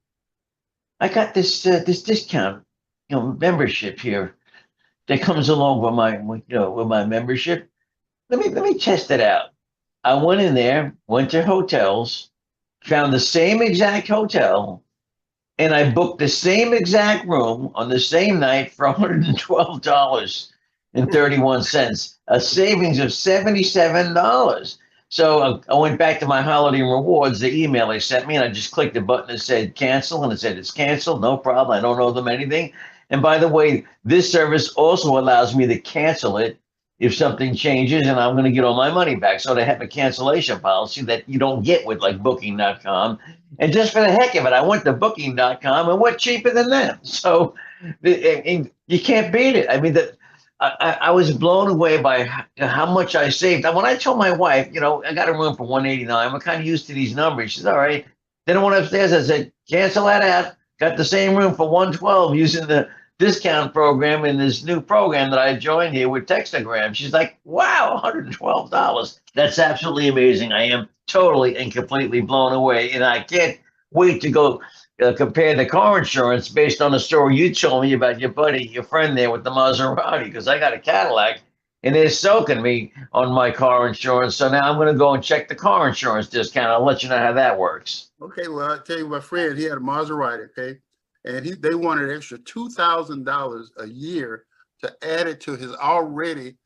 I got this discount, membership here that comes along with my membership. Let me test it out. I went in there, went to hotels, found the same exact hotel, and I booked the same exact room on the same night for $112.31, a savings of $77. So I went back to my Holiday Rewards, the email they sent me, and I just clicked the button that said cancel, and it said it's canceled, no problem. I don't owe them anything. And by the way, this service also allows me to cancel it if something changes, and I'm going to get all my money back. So they have a cancellation policy that you don't get with like Booking.com. And just for the heck of it, I went to Booking.com and went cheaper than them. So and you can't beat it. I mean, I was blown away by how much I saved. When I told my wife, I got a room for 189, I'm kind of used to these numbers. She said, all right. Then I went upstairs. I said, cancel that out. Got the same room for 112 using the discount program in this new program that I joined here with Textergram. She's like, wow, $112. That's absolutely amazing. I am totally and completely blown away. And I can't wait to go compare the car insurance based on the story you told me about your buddy, your friend there with the Maserati, because I got a Cadillac and they're soaking me on my car insurance. So now I'm going to go and check the car insurance discount. I'll let you know how that works. Okay, well, I'll tell you, my friend, he had a Maserati, okay? And they wanted an extra $2,000 a year to add it to his already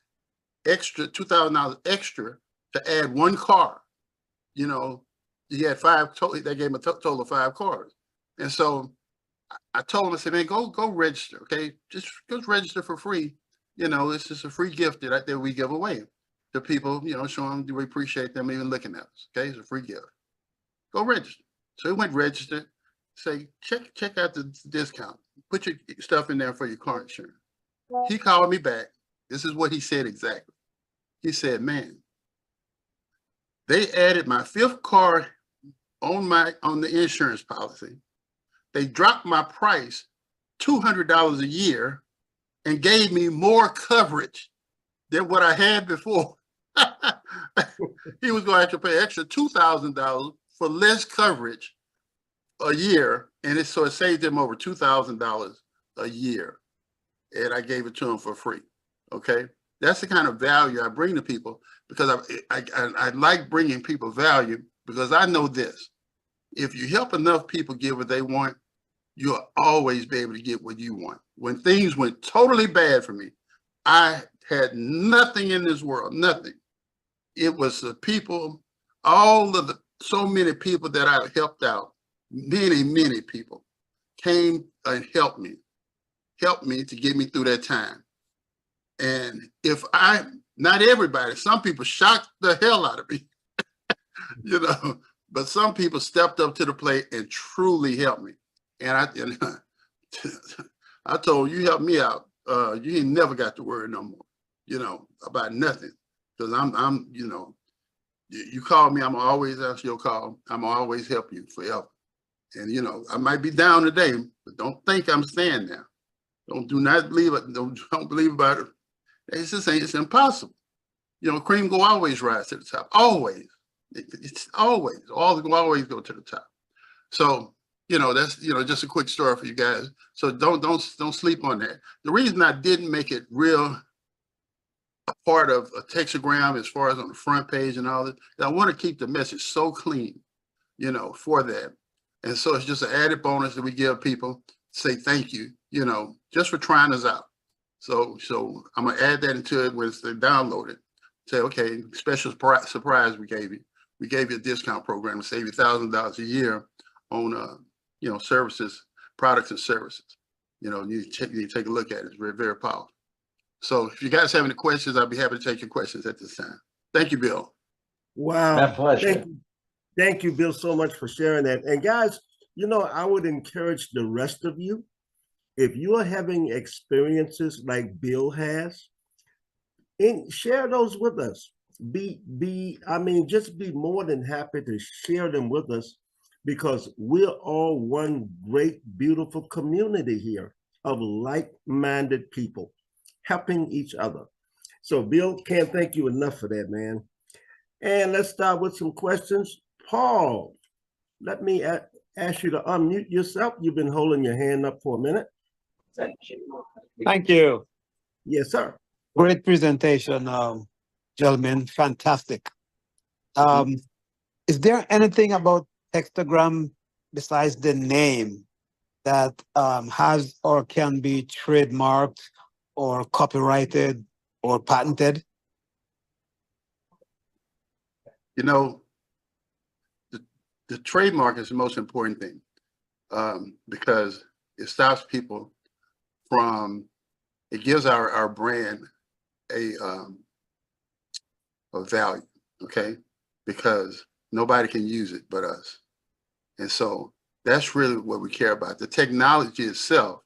extra $2,000 extra to add one car. He had 5, they gave him a total of 5 cars. And so I told him, I said, man, go register, okay? Just register for free. It's just a free gift that we give away to people, show them we appreciate them even looking at us, okay? It's a free gift. Go register. So he went registered, say, check out the discount. Put your stuff in there for your car insurance. He called me back. This is what he said exactly. He said, man, they added my 5th car on the insurance policy. They dropped my price $200 a year and gave me more coverage than what I had before. He was going to have to pay extra $2,000 for less coverage a year, and it saved him over $2,000 a year, and I gave it to him for free. Okay, that's the kind of value I bring to people, because I like bringing people value, because I know this: if you help enough people get what they want, you'll always be able to get what you want. When things went totally bad for me, I had nothing in this world, nothing. It was the people, so many people that I helped out. Many people came and helped me. helped me to get me through that time. And not everybody, some people shocked the hell out of me, you know, but some people stepped up to the plate and truly helped me. And I told you helped me out. You ain't never got to worry no more, you know, about nothing. Because I'm, you know, you call me, I'm always answer your call. I'm always help you forever. And, you know, I might be down today, but don't think I'm staying there. Do not believe it. Don't believe about it. It's impossible. You know, cream will always rise to the top. Always. It's always go to the top. So, you know, that's, you know, just a quick story for you guys. So don't sleep on that. The reason I didn't make it real a part of a textergram as far as on the front page and all that, I want to keep the message so clean, you know, for that. And so it's just an added bonus that we give people, say thank you, you know, just for trying us out. So I'm gonna add that into it when they download it. Say, okay, special surprise we gave you. We gave you a discount program to save you $1,000 a year on, you know, services, products and services. You know, you need to take a look at it. It's very, very powerful. So if you guys have any questions, I'll be happy to take your questions at this time. Thank you, Bill. Wow. My pleasure. Thank you, Bill, so much for sharing that. And guys, you know, I would encourage the rest of you, if you are having experiences like Bill has, and share those with us. Just be more than happy to share them with us, because we're all one great, beautiful community here of like-minded people helping each other. So Bill, can't thank you enough for that, man. And let's start with some questions. Paul, let me ask you to unmute yourself. You've been holding your hand up for a minute. Thank you. Yes, sir. Great presentation, gentlemen. Fantastic. Is there anything about textergram besides the name that has or can be trademarked or copyrighted or patented? You know, the trademark is the most important thing, because it stops people from, it gives our brand a value, okay? Because nobody can use it but us. And so that's really what we care about. The technology itself,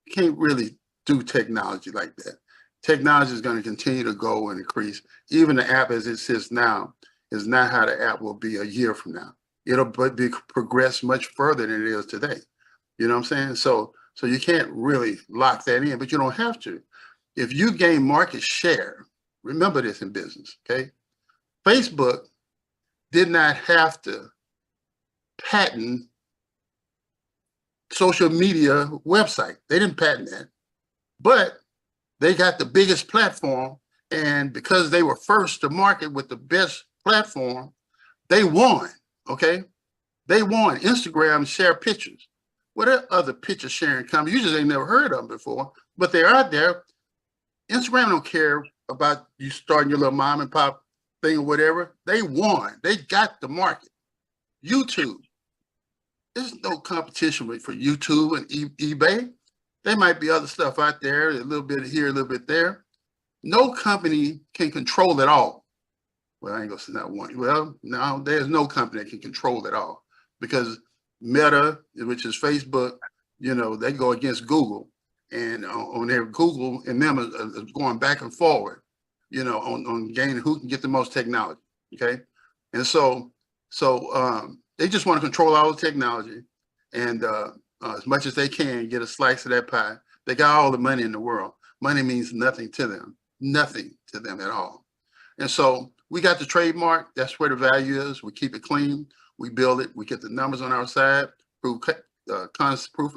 you can't really do technology like that. Technology is going to continue to go and increase. Even the app as it sits now is not how the app will be a year from now. It'll progress much further than it is today. You know what I'm saying? So you can't really lock that in, but you don't have to. If you gain market share, remember this in business, okay? Facebook did not have to patent social media website. They didn't patent that, but they got the biggest platform, and because they were first to market with the best platform, they won, okay? They won. Instagram share pictures. What are other picture sharing companies? You just ain't never heard of them before, but they're out there. Instagram don't care about you starting your little mom and pop thing or whatever. They won. They got the market. YouTube. There's no competition for YouTube and eBay. There might be other stuff out there, a little bit here, a little bit there. No company can control it all. Well, I ain't gonna say that one. Well, no, there's no company that can control it all, because Meta, which is Facebook, you know, they go against Google, and on their Google and them is going back and forward, you know, on gaining who can get the most technology. Okay, and so they just want to control all the technology, and as much as they can get a slice of that pie. They got all the money in the world. Money means nothing to them at all. And so we got the trademark. That's where the value is. We keep it clean. We build it. We get the numbers on our side, proof of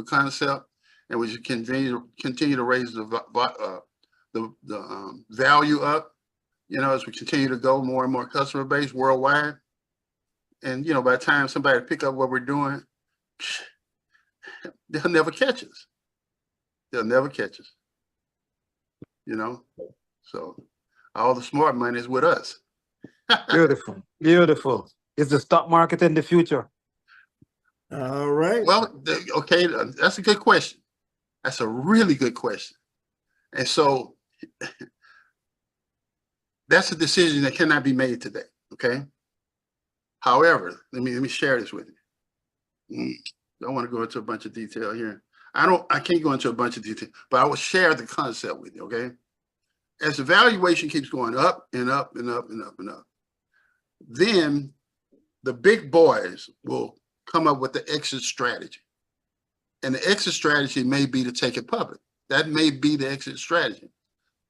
concept, and we continue to raise the value up. You know, as we continue to go more and more customer base worldwide. And you know, by the time somebody pick up what we're doing, they'll never catch us. They'll never catch us. You know, so all the smart money is with us. Beautiful, beautiful. Is the stock market in the future? All right. Well, okay, that's a good question. That's a really good question. And so that's a decision that cannot be made today. Okay. However, let me share this with you. Don't want to go into a bunch of detail here. I can't go into a bunch of detail, but I will share the concept with you. Okay. As the valuation keeps going up and up and up and up and up, then the big boys will come up with the exit strategy. And the exit strategy may be to take it public. That may be the exit strategy.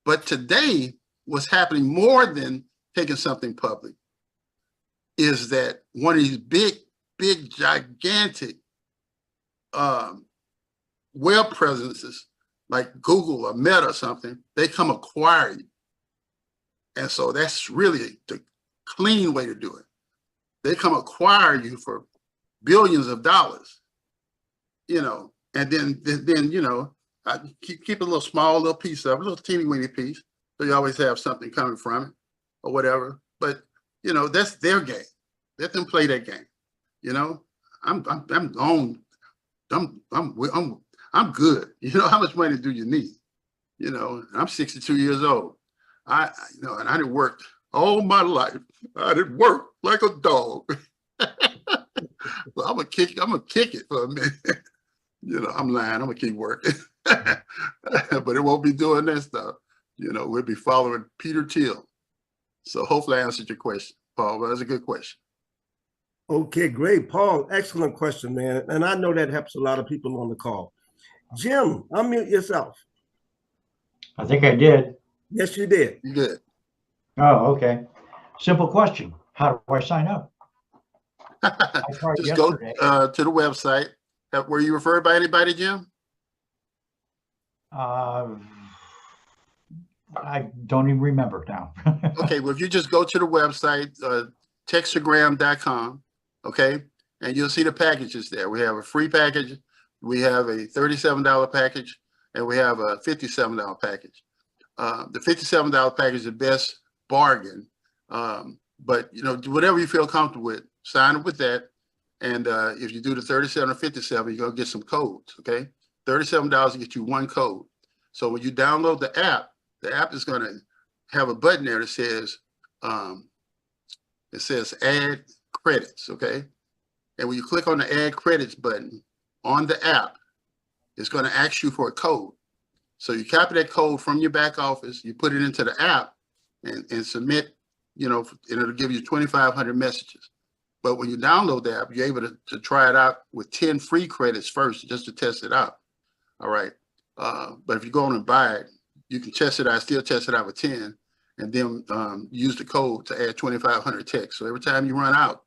But today, what's happening more than taking something public is that one of these big, gigantic web presences like Google or Meta or something, they come acquire you. And so that's really the clean way to do it. They come acquire you for billions of dollars, you know, and then you know, keep a little small little piece of it, a little teeny weeny piece. So you always have something coming from it or whatever. But you know, that's their game. Let them play that game. You know, I'm good. You know, how much money do you need? You know, I'm 62 years old. You know, and I didn't work all my life. I didn't work like a dog. So I'm gonna kick it for a minute. You know, I'm lying. I'm gonna keep working, but it won't be doing that stuff. You know, we'll be following Peter Thiel. So hopefully I answered your question, Paul. Well, that's a good question. Okay, great, Paul. Excellent question, man. And I know that helps a lot of people on the call. Jim, unmute yourself. I think I did. Yes, you did. You good? Oh, okay. Simple question. How do I sign up? Just go to the website. Were you referred by anybody, Jim? I don't even remember now. Okay, well, if you just go to the website, textergram.com, okay, and you'll see the packages there. We have a free package, we have a $37 package, and we have a $57 package. The $57 package is the best bargain, but you know, whatever you feel comfortable with, sign up with that. And if you do the 37 or 57, you're gonna get some codes. Okay, $37 to get you one code. So when you download the app is gonna have a button there that says add credits. Okay, and when you click on the add credits button on the app, it's gonna ask you for a code. So you copy that code from your back office, you put it into the app, and submit. You know, and it'll give you 2,500 messages. But when you download the app, you're able to try it out with 10 free credits first, just to test it out. All right. But if you go on and buy it, you can test it out, still test it out with 10, and then use the code to add 2,500 texts. So every time you run out,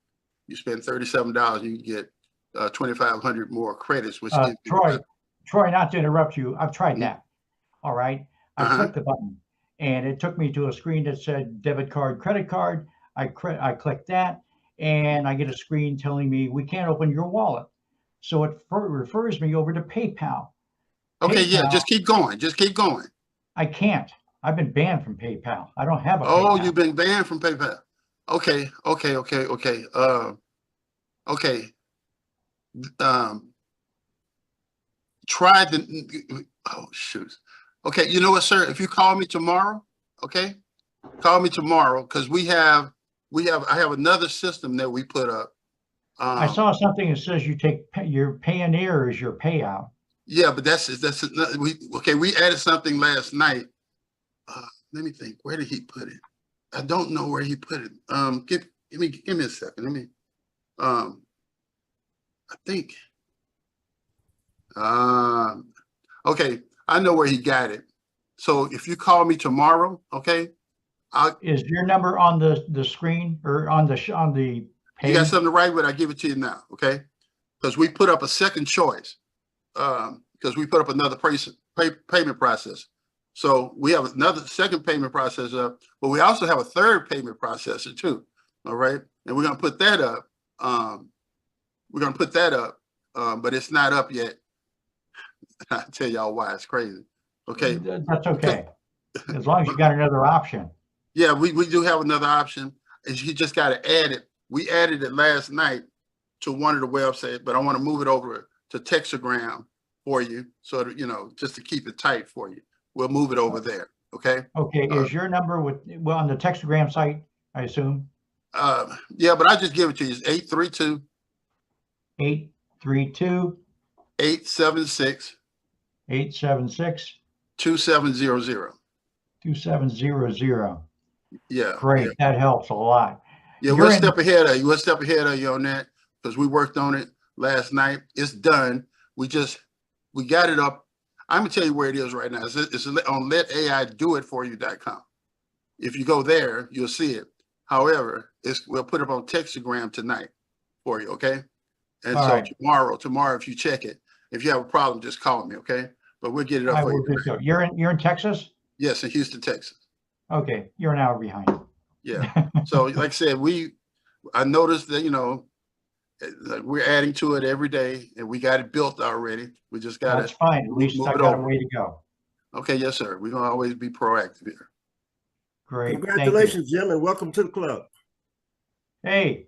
you spend $37, you get 2,500 more credits. Which Troy, not to interrupt you, I've tried that. All right. I clicked the button, and it took me to a screen that said debit card, credit card. I clicked that. And I get a screen telling me we can't open your wallet. So it refers me over to PayPal. Okay, yeah, just keep going. Just keep going. I can't. I've been banned from PayPal. I don't have a PayPal. PayPal. You've been banned from PayPal. Okay. Try the, oh, shoot. Okay, you know what, sir? If you call me tomorrow, okay? Call me tomorrow, because I have another system that we put up. I saw something that says you take your Payoneer as your payout. Yeah, but we added something last night. Let me think. Where did he put it? I don't know where he put it. Give me a second. Let me. I think. Okay, I know where he got it. So if you call me tomorrow, okay. Is your number on the screen or on the page? You got something to write with? I give it to you now, okay? Because we put up a second choice, because we put up another payment process. So we have another second payment processor, but we also have a third payment processor too. All right, and we're gonna put that up. But it's not up yet. I'll tell y'all why. It's crazy. Okay, that's okay. As long as you got another option. Yeah, we do have another option. You just got to add it. We added it last night to one of the websites, but I want to move it over to Textergram for you, so that, you know, just to keep it tight for you. We'll move it over there. Okay. Okay, is your number well on the textergram site, I assume? Yeah, but I just give it to you. It's 832 832 876 876 2700. 2700. Yeah. Great, Yeah. that helps a lot. Yeah, You're we'll in- step ahead of you. We'll step ahead of you on that because we worked on it last night. It's done. We got it up. I'm gonna tell you where it is right now. It's on letaidoitfor.you.com. If you go there, you'll see it. However, we'll put it on Textergram tonight for you, okay? And All so right. tomorrow, if you check it, if you have a problem, just call me, okay? But we'll get it up I for will you. do so. You're in Texas? Yes, in Houston, Texas. Okay, you're an hour behind. Yeah. So like I said, I noticed that, you know, like we're adding to it every day, and we got it built already. We just got That's fine. At least move I it got a over. way to go. Okay, yes, sir. We're gonna always be proactive here. Great. Thank you. Congratulations, Jim, and welcome to the club. Hey,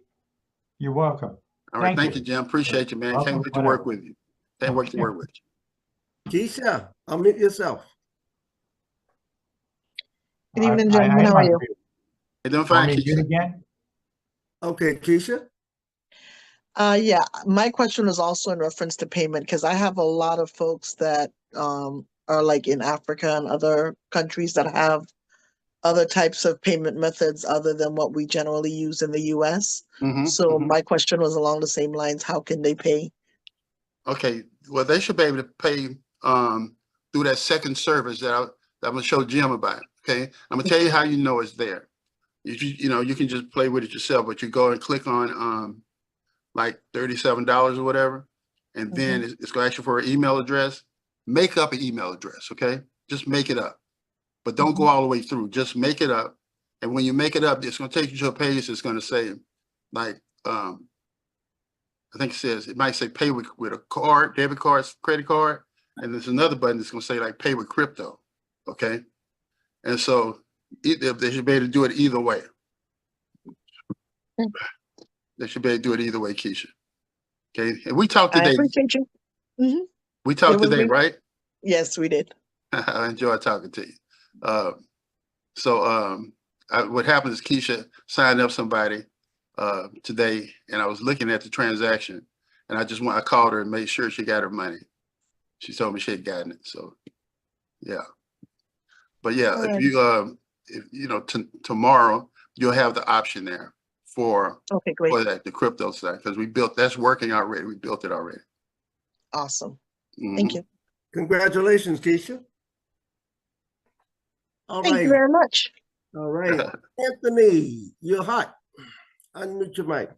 you're welcome. All right, thank you, Jim. Appreciate you, man. Can't Welcome, wait to work whatever. with you. Can't wait to work with you. Keisha, unmute yourself. Good evening, I gentlemen. am How are on you? mute. Hey, doing Want fine, me to mute Keisha. again? Okay, Keisha. Yeah, my question was also in reference to payment because I have a lot of folks that are like in Africa and other countries that have other types of payment methods other than what we generally use in the US. So my question was along the same lines, how can they pay? Okay, well, they should be able to pay through that second service that I'm gonna show Jim about. Okay, I'm gonna tell you how you know it's there. You know, you can just play with it yourself, but you go and click on like $37 or whatever, and then it's gonna ask you for an email address. Make up an email address, okay? Just make it up, but don't go all the way through. Just make it up, and when you make it up, it's gonna take you to a page that's gonna say, like, I think it might say pay with a card, debit card, credit card, and there's another button that's gonna say like pay with crypto, okay? And so they should be able to do it either way. They should be able to do it either way, Keisha. Okay, and we talked I today. appreciate you. We talked was today, me. right? Yes, we did. I enjoy talking to you. What happened is Keisha signed up somebody today, and I was looking at the transaction, and I called her and made sure she got her money. She told me she had gotten it. So, yeah. But yeah, Alright. if you know, tomorrow you'll have the option there for Okay, great. the crypto side because that's working already. We built it already. Awesome. Mhm. Thank you. Congratulations, Keisha. All Thank you right. very much. All right. Anthony, you're hot. Unmute your mic.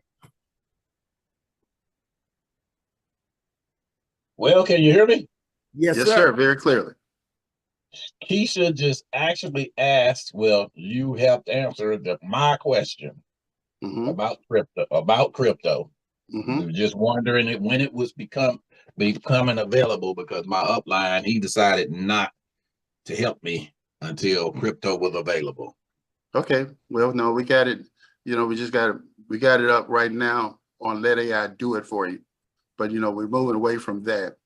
Well, can you hear me? Yes, Yes, sir. sir. Very clearly. Keisha just actually asked, well, you helped answer my question Mhm. about crypto. Mhm. We were just wondering when it was becoming available because my upline, he decided not to help me until crypto was available. Okay. Well, no, we got it. You know, we got it up right now on Let AI do it for you. But you know, we're moving away from that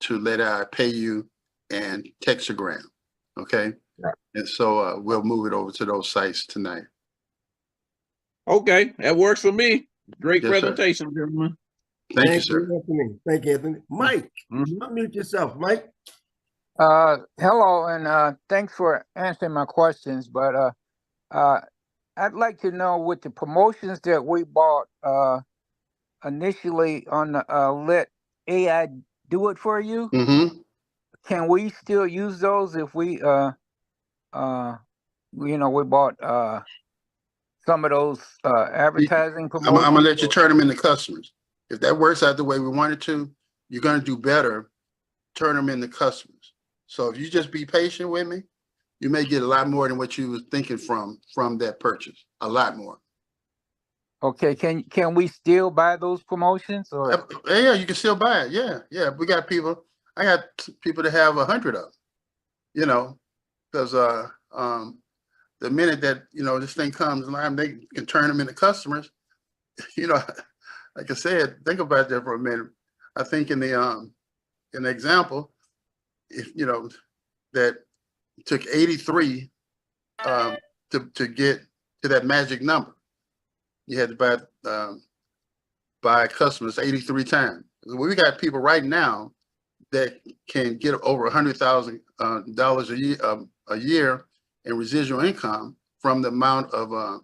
to Let AI pay you and Textergram. Okay. Right. And so we'll move it over to those sites tonight. Okay, that works for me. Great Yes, sir. presentation, gentlemen. Thank you, sir. Anthony. Thank you, Anthony. Mike, unmute yourself, Mike. Hello, and thanks for answering my questions. But I'd like to know with the promotions that we bought initially on the Let AI do it for you. Mm-hmm. Can we still use those if we we bought some of those advertising promotions? I'm gonna let you turn them into customers. If that works out the way we want it to, you're gonna do better. Turn them into customers. So if you just be patient with me, you may get a lot more than what you were thinking from that purchase. A lot more. Okay, can we still buy those promotions or? Yeah, you can still buy it. Yeah. We got people. I got people that have 100 of them. You know, because the minute that this thing comes live, they can turn them into customers. You know, like I said, think about that for a minute. I think in the an example, if you know that it took 83 to get to that magic number. You had to buy customers 83 times. We got people right now that can get over $100,000 a year in residual income from the amount of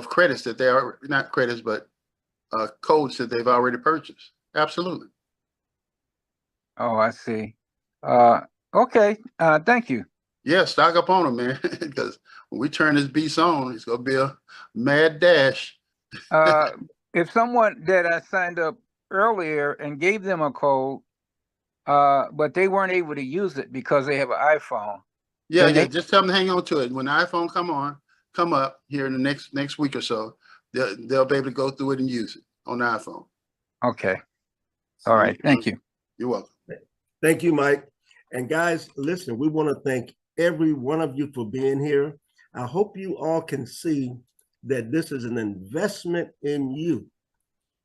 credits that they are, not credits, but codes that they've already purchased. Absolutely. Oh, I see. Okay. Thank you. Yeah, stock up on them, man, because when we turn this beast on, it's gonna be a mad dash. If someone that I signed up earlier and gave them a code, but they weren't able to use it because they have an iPhone. Yeah, then yeah. they- Just tell them to hang on to it. When the iPhone come up here in the next week or so, they'll be able to go through it and use it on the iPhone. Okay. All right. Thank you. You're welcome. Thank you, Mike. And guys, listen, we want to thank every one of you for being here. I hope you all can see that this is an investment in you.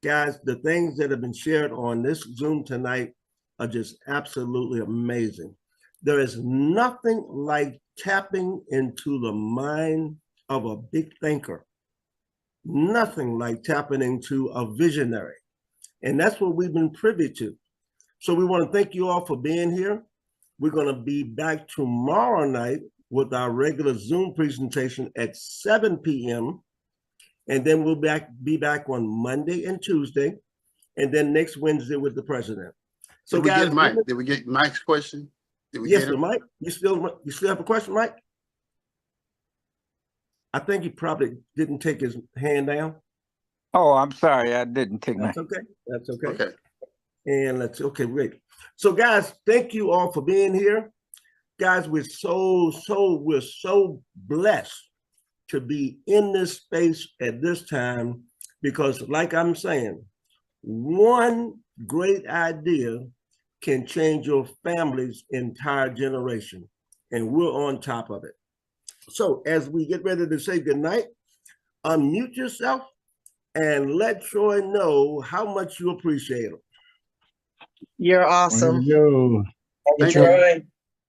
Guys, the things that have been shared on this Zoom tonight are just absolutely amazing. There is nothing like tapping into the mind of a big thinker. Nothing like tapping into a visionary. And that's what we've been privy to. So we want to thank you all for being here. We're going to be back tomorrow night with our regular Zoom presentation at 7 p.m. And then we'll be back on Monday and Tuesday. And then next Wednesday with the president. So Did we guys, get Mike? Did we get Mike's question? Did we yes, get sir, him? Mike. You still have a question, Mike? I think he probably didn't take his hand down. Oh, I'm sorry. I didn't take my. That's okay. That's okay. Okay. And okay, great. So guys, thank you all for being here. Guys, we're so blessed to be in this space at this time, because like I'm saying, one great idea can change your family's entire generation, and we're on top of it. So as we get ready to say goodnight, unmute yourself and let Troy know how much you appreciate him. You're awesome. Thank you.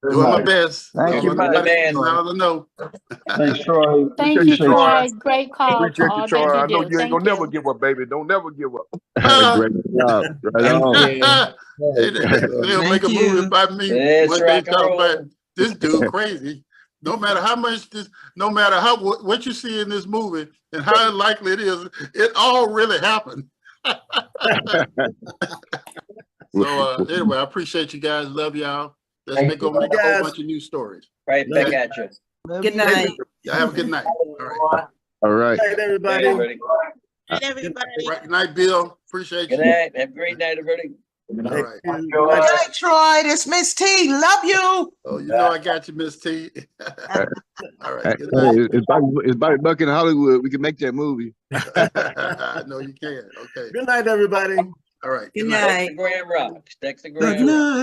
Doing my best. Thank you, Mike. Mike. I know. Thanks, Troy. Thank Appreciate you, Troy. Great call for Appreciate you, all Troy. that I you know do. you ain't Thank gonna never you. give up, baby. Don't never give up. Great job. Right on. They'll make a movie about me. Let's When they rock and talk about roll. this dude crazy. No matter how much no matter what you see in this movie and how likely it is, it all really happened. So anyway, I appreciate you guys. Love y'all. Let's make a whole bunch of new stories. Right back at you. Good night. Y'all have a good night. All right. All right. Good night, everybody. Everybody. Right. Good night, Bill. Appreciate you. Good night. Have a great night, everybody. All right. Good night, Troy. This Miss T. Love you. Oh, you know I got you, Miss T. All right. Good Hey, night. it's Bobby Buck in Hollywood. We can make that movie. I know you can. Okay. Good night, everybody. All right. Good night. Textergram rocks. Textergram Good rocks. night.